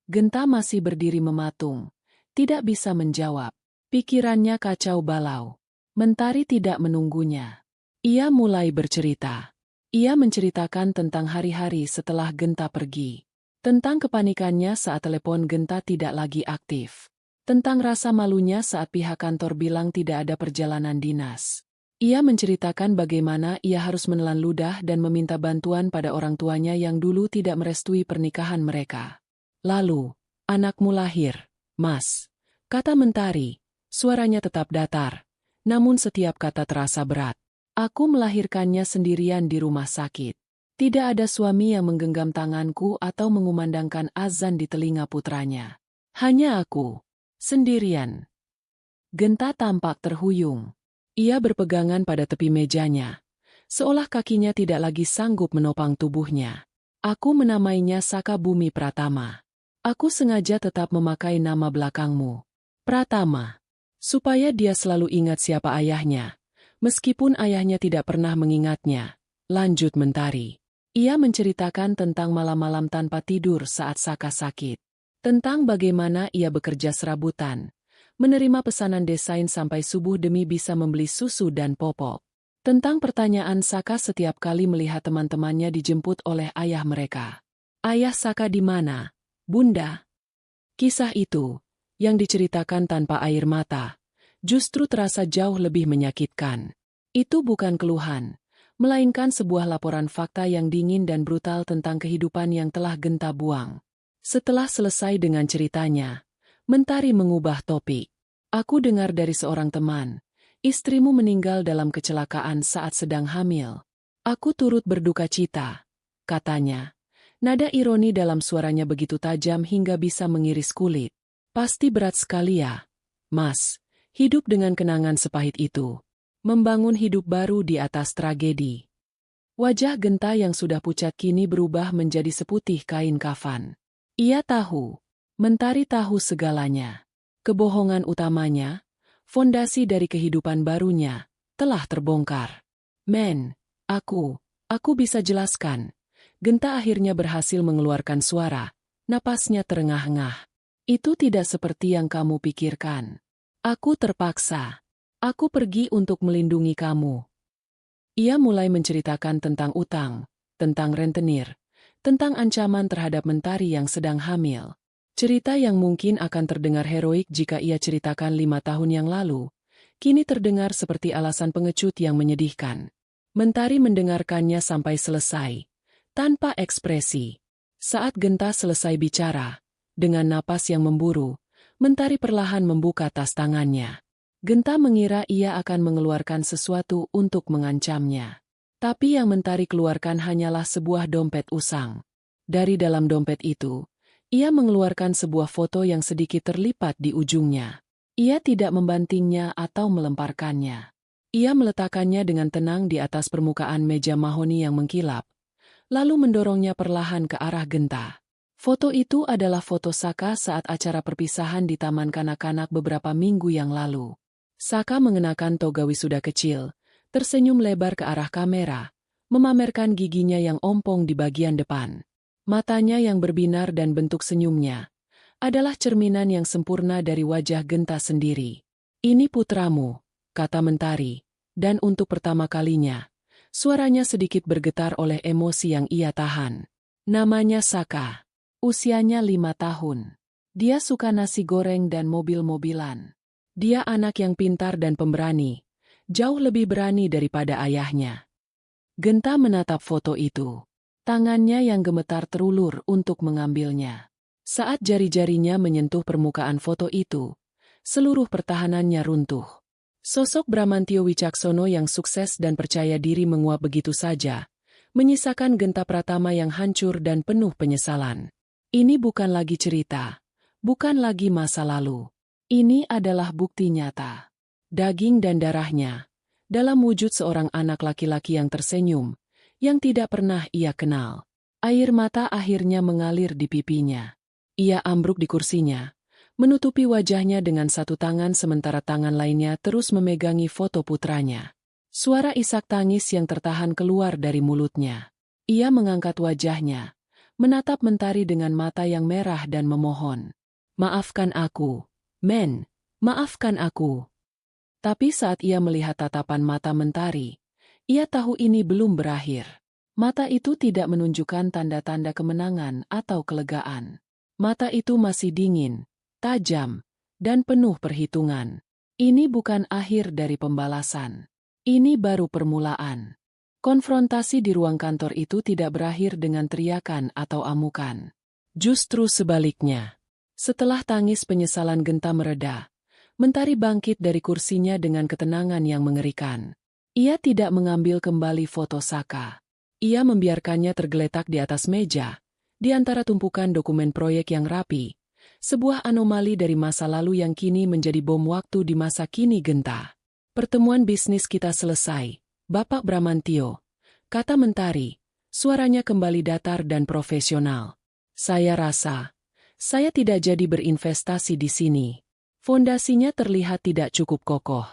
Genta masih berdiri mematung, tidak bisa menjawab. Pikirannya kacau balau. Mentari tidak menunggunya. Ia mulai bercerita. Ia menceritakan tentang hari-hari setelah Genta pergi. Tentang kepanikannya saat telepon Genta tidak lagi aktif. Tentang rasa malunya saat pihak kantor bilang tidak ada perjalanan dinas. Ia menceritakan bagaimana ia harus menelan ludah dan meminta bantuan pada orang tuanya yang dulu tidak merestui pernikahan mereka. "Lalu, anakmu lahir, Mas," kata Mentari. Suaranya tetap datar, namun setiap kata terasa berat. "Aku melahirkannya sendirian di rumah sakit. Tidak ada suami yang menggenggam tanganku atau mengumandangkan azan di telinga putranya. Hanya aku. Sendirian." Genta tampak terhuyung. Ia berpegangan pada tepi mejanya, seolah kakinya tidak lagi sanggup menopang tubuhnya. "Aku menamainya Saka Bumi Pratama. Aku sengaja tetap memakai nama belakangmu, Pratama, supaya dia selalu ingat siapa ayahnya, meskipun ayahnya tidak pernah mengingatnya," lanjut Mentari. Ia menceritakan tentang malam-malam tanpa tidur saat Saka sakit. Tentang bagaimana ia bekerja serabutan, menerima pesanan desain sampai subuh demi bisa membeli susu dan popok. Tentang pertanyaan Saka setiap kali melihat teman-temannya dijemput oleh ayah mereka. "Ayah Saka di mana, Bunda?" Kisah itu, yang diceritakan tanpa air mata, justru terasa jauh lebih menyakitkan. Itu bukan keluhan, melainkan sebuah laporan fakta yang dingin dan brutal tentang kehidupan yang telah Genta buang. Setelah selesai dengan ceritanya, Mentari mengubah topik. "Aku dengar dari seorang teman, istrimu meninggal dalam kecelakaan saat sedang hamil. Aku turut berduka cita," katanya. Nada ironi dalam suaranya begitu tajam hingga bisa mengiris kulit. "Pasti berat sekali ya, Mas, hidup dengan kenangan sepahit itu. Membangun hidup baru di atas tragedi." Wajah Genta yang sudah pucat kini berubah menjadi seputih kain kafan. Ia tahu, Mentari tahu segalanya. Kebohongan utamanya, fondasi dari kehidupan barunya, telah terbongkar. Aku bisa jelaskan." Genta akhirnya berhasil mengeluarkan suara, napasnya terengah-engah. "Itu tidak seperti yang kamu pikirkan. Aku terpaksa. Aku pergi untuk melindungi kamu." Ia mulai menceritakan tentang utang, tentang rentenir, tentang ancaman terhadap Mentari yang sedang hamil. Cerita yang mungkin akan terdengar heroik jika ia ceritakan 5 tahun yang lalu, kini terdengar seperti alasan pengecut yang menyedihkan. Mentari mendengarkannya sampai selesai, tanpa ekspresi. Saat Genta selesai bicara, dengan napas yang memburu, Mentari perlahan membuka tas tangannya. Genta mengira ia akan mengeluarkan sesuatu untuk mengancamnya. Tapi yang Mentari keluarkan hanyalah sebuah dompet usang. Dari dalam dompet itu, ia mengeluarkan sebuah foto yang sedikit terlipat di ujungnya. Ia tidak membantingnya atau melemparkannya. Ia meletakkannya dengan tenang di atas permukaan meja mahoni yang mengkilap, lalu mendorongnya perlahan ke arah Genta. Foto itu adalah foto Saka saat acara perpisahan di taman kanak-kanak beberapa minggu yang lalu. Saka mengenakan toga wisuda kecil, tersenyum lebar ke arah kamera, memamerkan giginya yang ompong di bagian depan. Matanya yang berbinar dan bentuk senyumnya adalah cerminan yang sempurna dari wajah Genta sendiri. "Ini putramu," kata Mentari, dan untuk pertama kalinya, suaranya sedikit bergetar oleh emosi yang ia tahan. Namanya Saka. Usianya 5 tahun. Dia suka nasi goreng dan mobil-mobilan. Dia anak yang pintar dan pemberani, jauh lebih berani daripada ayahnya. Genta menatap foto itu. Tangannya yang gemetar terulur untuk mengambilnya. Saat jari-jarinya menyentuh permukaan foto itu, seluruh pertahanannya runtuh. Sosok Bramantio Wicaksono yang sukses dan percaya diri menguap begitu saja, menyisakan Genta Pratama yang hancur dan penuh penyesalan. Ini bukan lagi cerita, bukan lagi masa lalu. Ini adalah bukti nyata. Daging dan darahnya, dalam wujud seorang anak laki-laki yang tersenyum, yang tidak pernah ia kenal. Air mata akhirnya mengalir di pipinya. Ia ambruk di kursinya, menutupi wajahnya dengan satu tangan sementara tangan lainnya terus memegangi foto putranya. Suara isak tangis yang tertahan keluar dari mulutnya. Ia mengangkat wajahnya, menatap Mentari dengan mata yang merah dan memohon. "Maafkan aku, Men, maafkan aku." Tapi saat ia melihat tatapan mata Mentari, ia tahu ini belum berakhir. Mata itu tidak menunjukkan tanda-tanda kemenangan atau kelegaan. Mata itu masih dingin, tajam, dan penuh perhitungan. Ini bukan akhir dari pembalasan. Ini baru permulaan. Konfrontasi di ruang kantor itu tidak berakhir dengan teriakan atau amukan. Justru sebaliknya. Setelah tangis penyesalan Genta mereda, Mentari bangkit dari kursinya dengan ketenangan yang mengerikan. Ia tidak mengambil kembali foto Saka. Ia membiarkannya tergeletak di atas meja, di antara tumpukan dokumen proyek yang rapi, sebuah anomali dari masa lalu yang kini menjadi bom waktu di masa kini Genta. "Pertemuan bisnis kita selesai, Bapak Bramantio," kata Mentari, suaranya kembali datar dan profesional. "Saya rasa, saya tidak jadi berinvestasi di sini. Fondasinya terlihat tidak cukup kokoh."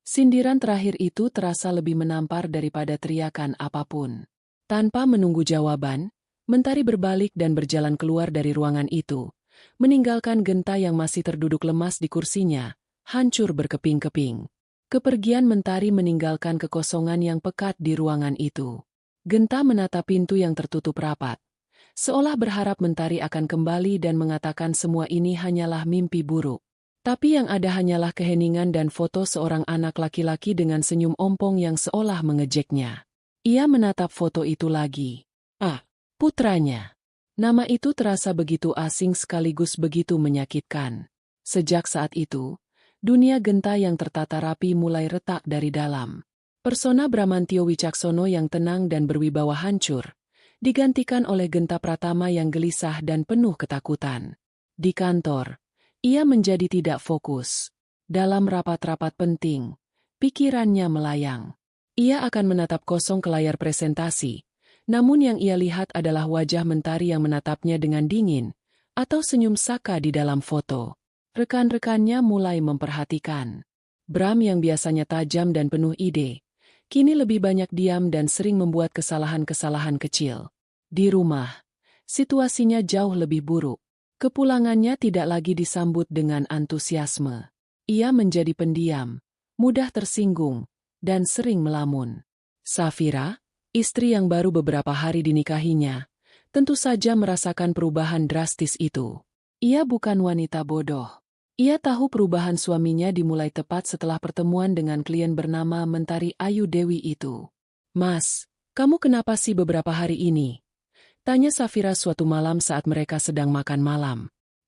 Sindiran terakhir itu terasa lebih menampar daripada teriakan apapun. Tanpa menunggu jawaban, Mentari berbalik dan berjalan keluar dari ruangan itu, meninggalkan Genta yang masih terduduk lemas di kursinya, hancur berkeping-keping. Kepergian Mentari meninggalkan kekosongan yang pekat di ruangan itu. Genta menatap pintu yang tertutup rapat, seolah berharap Mentari akan kembali dan mengatakan semua ini hanyalah mimpi buruk. Tapi yang ada hanyalah keheningan dan foto seorang anak laki-laki dengan senyum ompong yang seolah mengejeknya. Ia menatap foto itu lagi. Ah, putranya. Nama itu terasa begitu asing sekaligus begitu menyakitkan. Sejak saat itu, dunia Genta yang tertata rapi mulai retak dari dalam. Persona Bramantio Wicaksono yang tenang dan berwibawa hancur, digantikan oleh Genta Pratama yang gelisah dan penuh ketakutan. Di kantor, ia menjadi tidak fokus. Dalam rapat-rapat penting, pikirannya melayang. Ia akan menatap kosong ke layar presentasi, namun yang ia lihat adalah wajah Mentari yang menatapnya dengan dingin, atau senyum Saka di dalam foto. Rekan-rekannya mulai memperhatikan. Bram yang biasanya tajam dan penuh ide, kini lebih banyak diam dan sering membuat kesalahan-kesalahan kecil. Di rumah, situasinya jauh lebih buruk. Kepulangannya tidak lagi disambut dengan antusiasme. Ia menjadi pendiam, mudah tersinggung, dan sering melamun. Safira, istri yang baru beberapa hari dinikahinya, tentu saja merasakan perubahan drastis itu. Ia bukan wanita bodoh. Ia tahu perubahan suaminya dimulai tepat setelah pertemuan dengan klien bernama Mentari Ayu Dewi itu. "Mas, kamu kenapa sih beberapa hari ini?" tanya Safira suatu malam saat mereka sedang makan malam.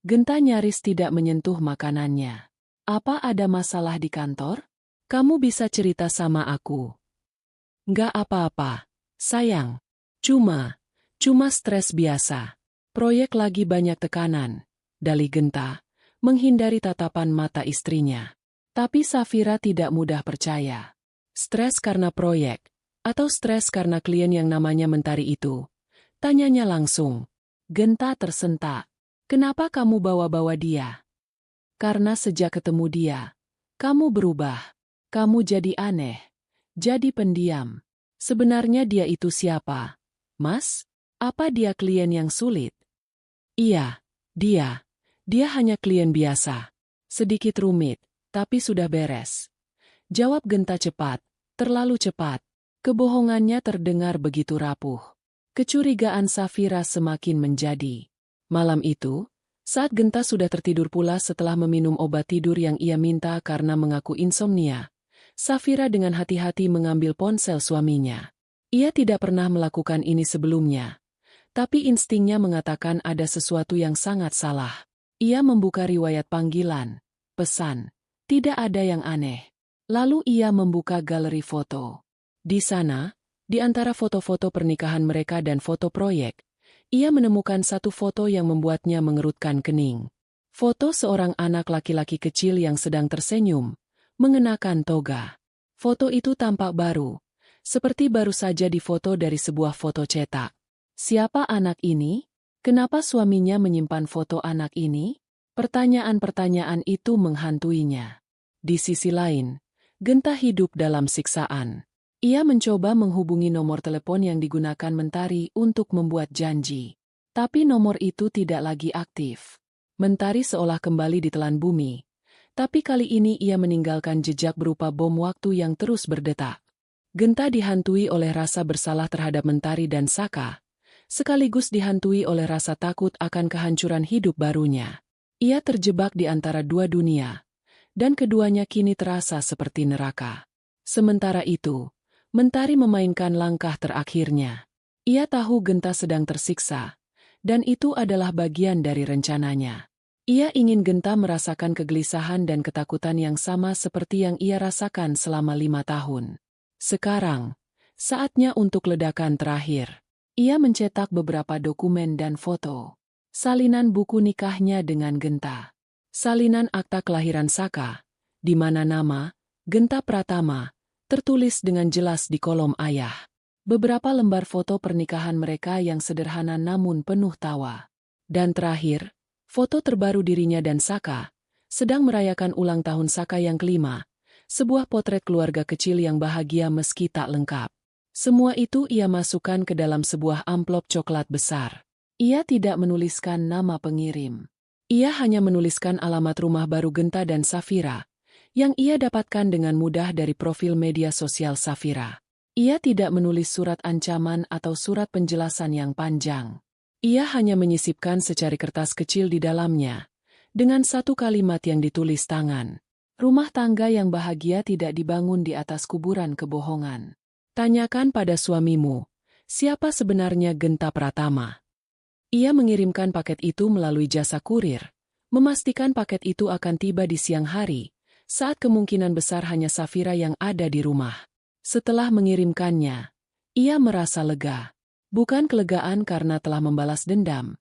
Genta nyaris tidak menyentuh makanannya. "Apa ada masalah di kantor? Kamu bisa cerita sama aku." "Nggak apa-apa, sayang. Cuma stres biasa. Proyek lagi banyak tekanan," dalih Genta, menghindari tatapan mata istrinya. Tapi Safira tidak mudah percaya. "Stres karena proyek, atau stres karena klien yang namanya Mentari itu?" tanyanya langsung. Genta tersentak. "Kenapa kamu bawa-bawa dia?" "Karena sejak ketemu dia, Kamu berubah. Kamu jadi aneh. Jadi pendiam. Sebenarnya dia itu siapa? Mas? Apa dia klien yang sulit? Iya, dia. Dia hanya klien biasa. Sedikit rumit, tapi sudah beres. Jawab Genta cepat, terlalu cepat. Kebohongannya terdengar begitu rapuh. Kecurigaan Safira semakin menjadi. Malam itu, saat Genta sudah tertidur pula setelah meminum obat tidur yang ia minta karena mengaku insomnia, Safira dengan hati-hati mengambil ponsel suaminya. Ia tidak pernah melakukan ini sebelumnya, tapi instingnya mengatakan ada sesuatu yang sangat salah. Ia membuka riwayat panggilan, pesan, tidak ada yang aneh. Lalu ia membuka galeri foto. Di sana, di antara foto-foto pernikahan mereka dan foto proyek, ia menemukan satu foto yang membuatnya mengerutkan kening. Foto seorang anak laki-laki kecil yang sedang tersenyum, mengenakan toga. Foto itu tampak baru, seperti baru saja difoto dari sebuah foto cetak. Siapa anak ini? Kenapa suaminya menyimpan foto anak ini? Pertanyaan-pertanyaan itu menghantuinya. Di sisi lain, Genta hidup dalam siksaan. Ia mencoba menghubungi nomor telepon yang digunakan Mentari untuk membuat janji. Tapi nomor itu tidak lagi aktif. Mentari seolah kembali ditelan bumi. Tapi kali ini ia meninggalkan jejak berupa bom waktu yang terus berdetak. Genta dihantui oleh rasa bersalah terhadap Mentari dan Saka, sekaligus dihantui oleh rasa takut akan kehancuran hidup barunya. Ia terjebak di antara dua dunia, dan keduanya kini terasa seperti neraka. Sementara itu, Mentari memainkan langkah terakhirnya. Ia tahu Genta sedang tersiksa, dan itu adalah bagian dari rencananya. Ia ingin Genta merasakan kegelisahan dan ketakutan yang sama seperti yang ia rasakan selama 5 tahun. Sekarang, saatnya untuk ledakan terakhir. Ia mencetak beberapa dokumen dan foto. Salinan buku nikahnya dengan Genta. Salinan akta kelahiran Saka, di mana nama, Genta Pratama, tertulis dengan jelas di kolom ayah. Beberapa lembar foto pernikahan mereka yang sederhana namun penuh tawa. Dan terakhir, foto terbaru dirinya dan Saka, sedang merayakan ulang tahun Saka yang kelima, sebuah potret keluarga kecil yang bahagia meski tak lengkap. Semua itu ia masukkan ke dalam sebuah amplop coklat besar. Ia tidak menuliskan nama pengirim. Ia hanya menuliskan alamat rumah baru Genta dan Safira, yang ia dapatkan dengan mudah dari profil media sosial Safira. Ia tidak menulis surat ancaman atau surat penjelasan yang panjang. Ia hanya menyisipkan secari kertas kecil di dalamnya, dengan satu kalimat yang ditulis tangan. Rumah tangga yang bahagia tidak dibangun di atas kuburan kebohongan. Tanyakan pada suamimu, siapa sebenarnya Genta Pratama? Ia mengirimkan paket itu melalui jasa kurir, memastikan paket itu akan tiba di siang hari, saat kemungkinan besar hanya Safira yang ada di rumah. Setelah mengirimkannya, ia merasa lega. Bukan kelegaan karena telah membalas dendam,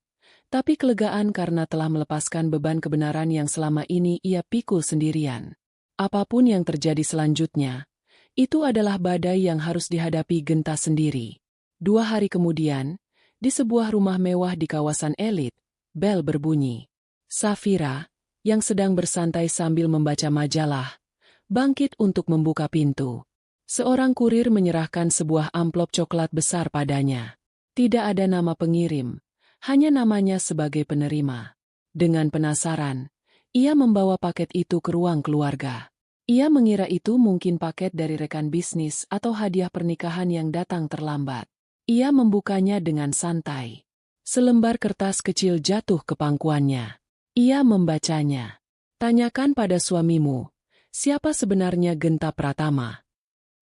tapi kelegaan karena telah melepaskan beban kebenaran yang selama ini ia pikul sendirian. Apapun yang terjadi selanjutnya, itu adalah badai yang harus dihadapi Genta sendiri. 2 hari kemudian, di sebuah rumah mewah di kawasan elit, bel berbunyi. Safira, yang sedang bersantai sambil membaca majalah, bangkit untuk membuka pintu. Seorang kurir menyerahkan sebuah amplop coklat besar padanya. Tidak ada nama pengirim, hanya namanya sebagai penerima. Dengan penasaran, ia membawa paket itu ke ruang keluarga. Ia mengira itu mungkin paket dari rekan bisnis atau hadiah pernikahan yang datang terlambat. Ia membukanya dengan santai. Selembar kertas kecil jatuh ke pangkuannya. Ia membacanya. Tanyakan pada suamimu, siapa sebenarnya Genta Pratama?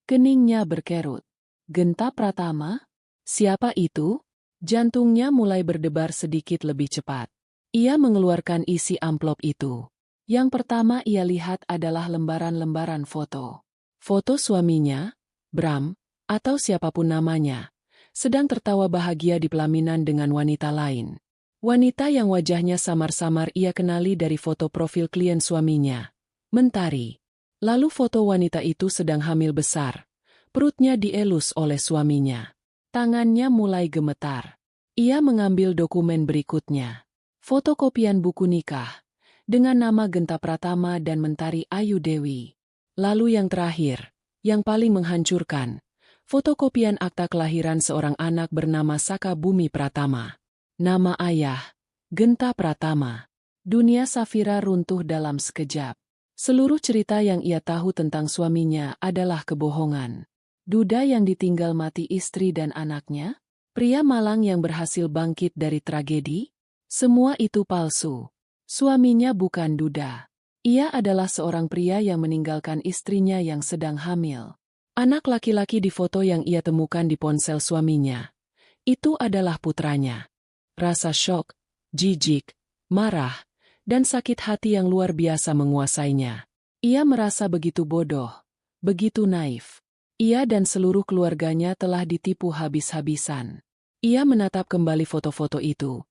Keningnya berkerut. Genta Pratama? Siapa itu? Jantungnya mulai berdebar sedikit lebih cepat. Ia mengeluarkan isi amplop itu. Yang pertama ia lihat adalah lembaran-lembaran foto. Foto suaminya, Bram, atau siapapun namanya, sedang tertawa bahagia di pelaminan dengan wanita lain. Wanita yang wajahnya samar-samar ia kenali dari foto profil klien suaminya, Mentari. Lalu foto wanita itu sedang hamil besar. Perutnya dielus oleh suaminya. Tangannya mulai gemetar. Ia mengambil dokumen berikutnya. Fotokopian buku nikah. dengan nama Genta Pratama dan Mentari Ayu Dewi. Lalu yang terakhir, yang paling menghancurkan, fotokopian akta kelahiran seorang anak bernama Saka Bumi Pratama. Nama ayah, Genta Pratama. Dunia Safira runtuh dalam sekejap. Seluruh cerita yang ia tahu tentang suaminya adalah kebohongan. Duda yang ditinggal mati istri dan anaknya? Pria malang yang berhasil bangkit dari tragedi? Semua itu palsu. Suaminya bukan Duda. Ia adalah seorang pria yang meninggalkan istrinya yang sedang hamil. Anak laki-laki di foto yang ia temukan di ponsel suaminya. Itu adalah putranya. Rasa syok, jijik, marah, dan sakit hati yang luar biasa menguasainya. Ia merasa begitu bodoh, begitu naif. Ia dan seluruh keluarganya telah ditipu habis-habisan. Ia menatap kembali foto-foto itu,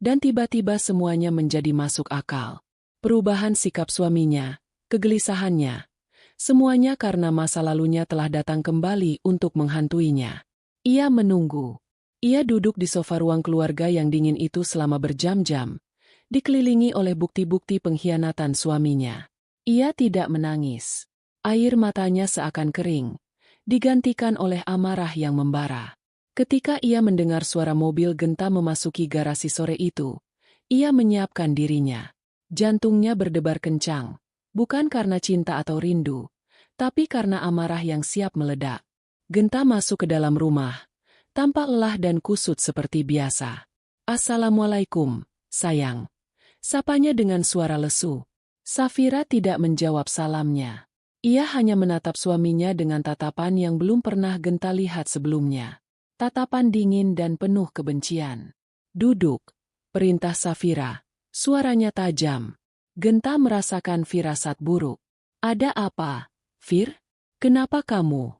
dan tiba-tiba semuanya menjadi masuk akal. Perubahan sikap suaminya, kegelisahannya, semuanya karena masa lalunya telah datang kembali untuk menghantuinya. Ia menunggu. Ia duduk di sofa ruang keluarga yang dingin itu selama berjam-jam, dikelilingi oleh bukti-bukti pengkhianatan suaminya. Ia tidak menangis. Air matanya seakan kering, digantikan oleh amarah yang membara. Ketika ia mendengar suara mobil Genta memasuki garasi sore itu, ia menyiapkan dirinya. Jantungnya berdebar kencang, bukan karena cinta atau rindu, tapi karena amarah yang siap meledak. Genta masuk ke dalam rumah, tampak lelah dan kusut seperti biasa. "Assalamualaikum, sayang," sapanya dengan suara lesu. Safira tidak menjawab salamnya. Ia hanya menatap suaminya dengan tatapan yang belum pernah Genta lihat sebelumnya. Tatapan dingin dan penuh kebencian. "Duduk," perintah Safira. Suaranya tajam. Genta merasakan firasat buruk. "Ada apa, Fir? Kenapa kamu?"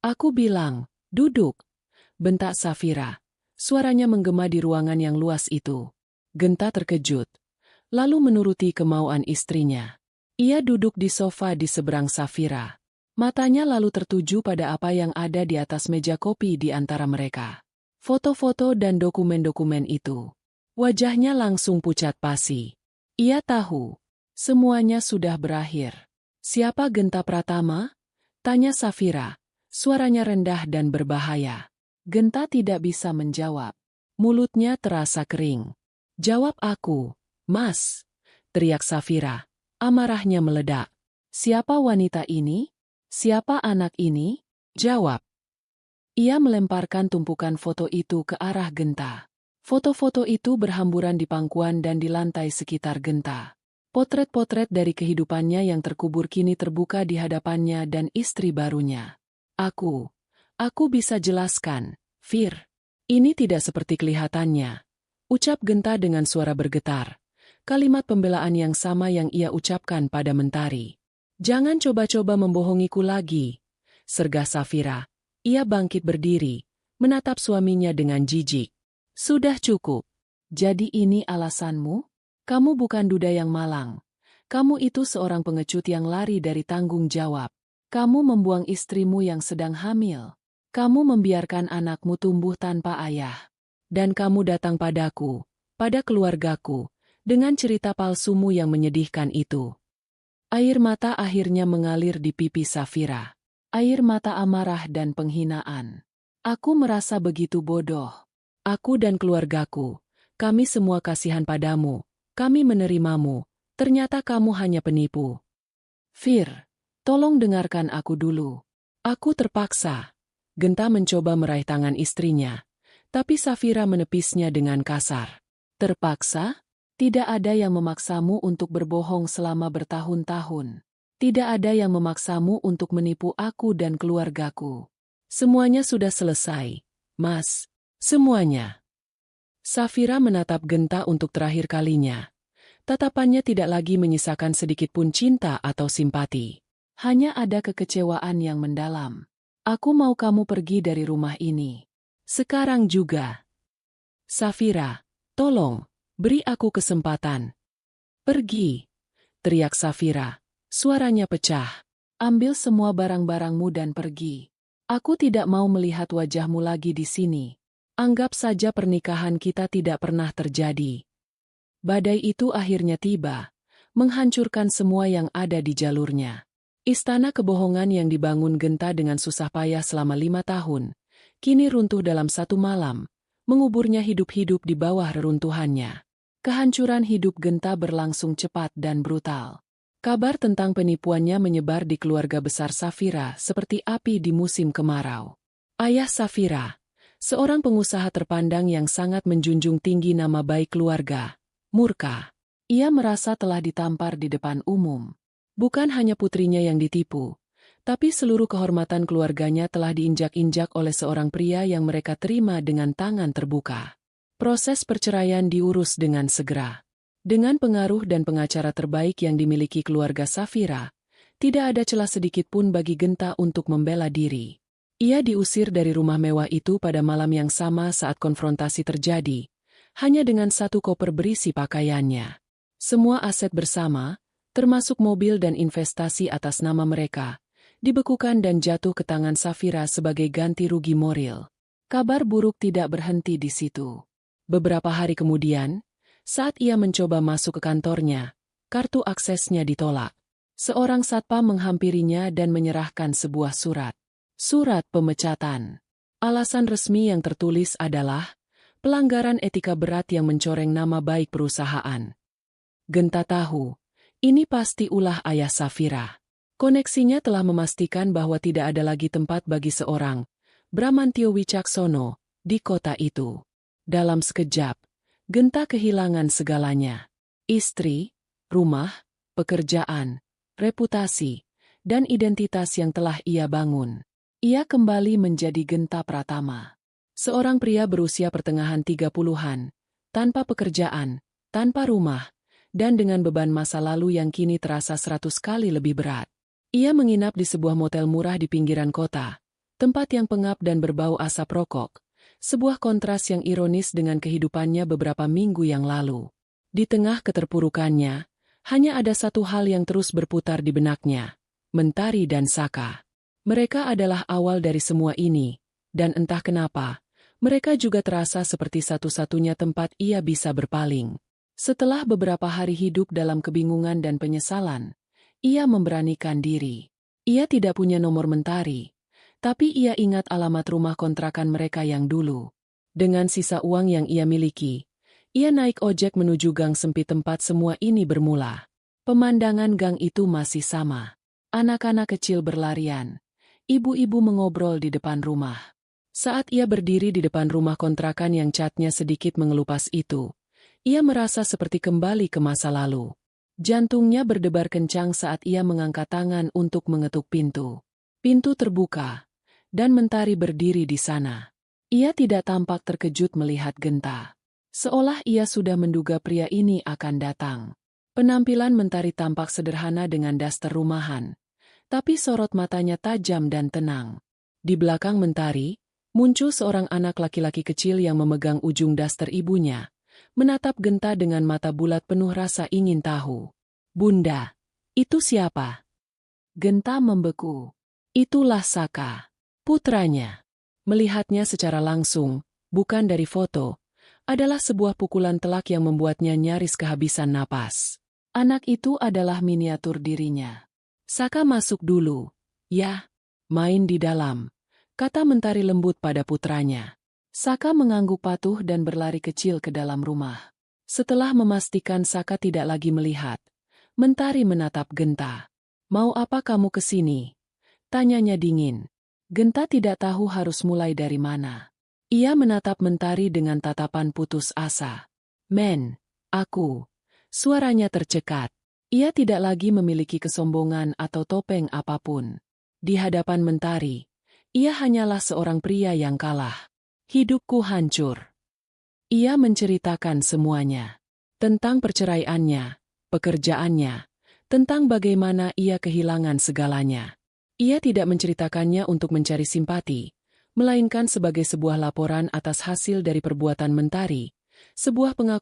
"Aku bilang, duduk," bentak Safira. Suaranya menggema di ruangan yang luas itu. Genta terkejut, lalu menuruti kemauan istrinya. Ia duduk di sofa di seberang Safira. Matanya lalu tertuju pada apa yang ada di atas meja kopi di antara mereka. Foto-foto dan dokumen-dokumen itu. Wajahnya langsung pucat pasi. Ia tahu, semuanya sudah berakhir. "Siapa Genta Pratama?" tanya Safira. Suaranya rendah dan berbahaya. Genta tidak bisa menjawab. Mulutnya terasa kering. "Jawab aku, Mas," teriak Safira. Amarahnya meledak. "Siapa wanita ini? Siapa anak ini? Jawab." Ia melemparkan tumpukan foto itu ke arah Genta. Foto-foto itu berhamburan di pangkuan dan di lantai sekitar Genta. Potret-potret dari kehidupannya yang terkubur kini terbuka di hadapannya dan istri barunya. Aku bisa jelaskan, Fir. Ini tidak seperti kelihatannya," ucap Genta dengan suara bergetar. Kalimat pembelaan yang sama yang ia ucapkan pada Mentari. "Jangan coba-coba membohongiku lagi," sergah Safira. Ia bangkit berdiri, menatap suaminya dengan jijik. "Sudah cukup. Jadi ini alasanmu? Kamu bukan Duda yang malang. Kamu itu seorang pengecut yang lari dari tanggung jawab. Kamu membuang istrimu yang sedang hamil. Kamu membiarkan anakmu tumbuh tanpa ayah. Dan kamu datang padaku, pada keluargaku, dengan cerita palsumu yang menyedihkan itu." Air mata akhirnya mengalir di pipi Safira. Air mata amarah dan penghinaan. "Aku merasa begitu bodoh. Aku dan keluargaku, kami semua kasihan padamu, kami menerimamu, ternyata kamu hanya penipu. Fir, tolong dengarkan aku dulu. Aku terpaksa." Genta mencoba meraih tangan istrinya, tapi Safira menepisnya dengan kasar. "Terpaksa? Tidak ada yang memaksamu untuk berbohong selama bertahun-tahun. Tidak ada yang memaksamu untuk menipu aku dan keluargaku. Semuanya sudah selesai, Mas. Semuanya." Safira menatap Genta untuk terakhir kalinya. Tatapannya tidak lagi menyisakan sedikit pun cinta atau simpati. Hanya ada kekecewaan yang mendalam. "Aku mau kamu pergi dari rumah ini. Sekarang juga." "Safira, tolong, beri aku kesempatan." "Pergi," teriak Safira. Suaranya pecah. "Ambil semua barang-barangmu dan pergi. Aku tidak mau melihat wajahmu lagi di sini. Anggap saja pernikahan kita tidak pernah terjadi." Badai itu akhirnya tiba, menghancurkan semua yang ada di jalurnya. Istana kebohongan yang dibangun Genta dengan susah payah selama 5 tahun, kini runtuh dalam satu malam, menguburnya hidup-hidup di bawah reruntuhannya. Kehancuran hidup Genta berlangsung cepat dan brutal. Kabar tentang penipuannya menyebar di keluarga besar Safira seperti api di musim kemarau. Ayah Safira, seorang pengusaha terpandang yang sangat menjunjung tinggi nama baik keluarga, murka. Ia merasa telah ditampar di depan umum. Bukan hanya putrinya yang ditipu, tapi seluruh kehormatan keluarganya telah diinjak-injak oleh seorang pria yang mereka terima dengan tangan terbuka. Proses perceraian diurus dengan segera. Dengan pengaruh dan pengacara terbaik yang dimiliki keluarga Safira, tidak ada celah sedikit pun bagi Genta untuk membela diri. Ia diusir dari rumah mewah itu pada malam yang sama saat konfrontasi terjadi, hanya dengan satu koper berisi pakaiannya. Semua aset bersama, termasuk mobil dan investasi atas nama mereka, dibekukan dan jatuh ke tangan Safira sebagai ganti rugi moral. Kabar buruk tidak berhenti di situ. Beberapa hari kemudian, saat ia mencoba masuk ke kantornya, kartu aksesnya ditolak. Seorang satpam menghampirinya dan menyerahkan sebuah surat. Surat pemecatan. Alasan resmi yang tertulis adalah pelanggaran etika berat yang mencoreng nama baik perusahaan. Genta tahu, ini pasti ulah ayah Safira. Koneksinya telah memastikan bahwa tidak ada lagi tempat bagi seorang Bramantio Wicaksono di kota itu. Dalam sekejap, Genta kehilangan segalanya. Istri, rumah, pekerjaan, reputasi, dan identitas yang telah ia bangun. Ia kembali menjadi Genta Pratama. Seorang pria berusia pertengahan 30-an, tanpa pekerjaan, tanpa rumah, dan dengan beban masa lalu yang kini terasa 100 kali lebih berat. Ia menginap di sebuah motel murah di pinggiran kota, tempat yang pengap dan berbau asap rokok. Sebuah kontras yang ironis dengan kehidupannya beberapa minggu yang lalu. Di tengah keterpurukannya, hanya ada satu hal yang terus berputar di benaknya, Mentari dan Saka. Mereka adalah awal dari semua ini, dan entah kenapa, mereka juga terasa seperti satu-satunya tempat ia bisa berpaling. Setelah beberapa hari hidup dalam kebingungan dan penyesalan, ia memberanikan diri. Ia tidak punya nomor Mentari. Tapi ia ingat alamat rumah kontrakan mereka yang dulu. Dengan sisa uang yang ia miliki, ia naik ojek menuju gang sempit tempat semua ini bermula. Pemandangan gang itu masih sama. Anak-anak kecil berlarian. Ibu-ibu mengobrol di depan rumah. Saat ia berdiri di depan rumah kontrakan yang catnya sedikit mengelupas itu, ia merasa seperti kembali ke masa lalu. Jantungnya berdebar kencang saat ia mengangkat tangan untuk mengetuk pintu. Pintu terbuka. Dan Mentari berdiri di sana. Ia tidak tampak terkejut melihat Genta. Seolah ia sudah menduga pria ini akan datang. Penampilan Mentari tampak sederhana dengan daster rumahan. Tapi sorot matanya tajam dan tenang. Di belakang Mentari, muncul seorang anak laki-laki kecil yang memegang ujung daster ibunya. Menatap Genta dengan mata bulat penuh rasa ingin tahu. "Bunda, itu siapa?" Genta membeku. "Itulah Saka. Putranya." Melihatnya secara langsung, bukan dari foto, adalah sebuah pukulan telak yang membuatnya nyaris kehabisan napas. Anak itu adalah miniatur dirinya. "Saka masuk dulu, ya. Main di dalam," kata Mentari lembut pada putranya. Saka mengangguk patuh dan berlari kecil ke dalam rumah. Setelah memastikan Saka tidak lagi melihat, Mentari menatap Genta. "Mau apa kamu ke sini?" tanyanya dingin. Genta tidak tahu harus mulai dari mana. Ia menatap Mentari dengan tatapan putus asa. "Men, aku." Suaranya tercekat. Ia tidak lagi memiliki kesombongan atau topeng apapun. Di hadapan Mentari, ia hanyalah seorang pria yang kalah. "Hidupku hancur." Ia menceritakan semuanya. Tentang perceraiannya, pekerjaannya, tentang bagaimana ia kehilangan segalanya. Ia tidak menceritakannya untuk mencari simpati, melainkan sebagai sebuah laporan atas hasil dari perbuatan Mentari, sebuah pengakuan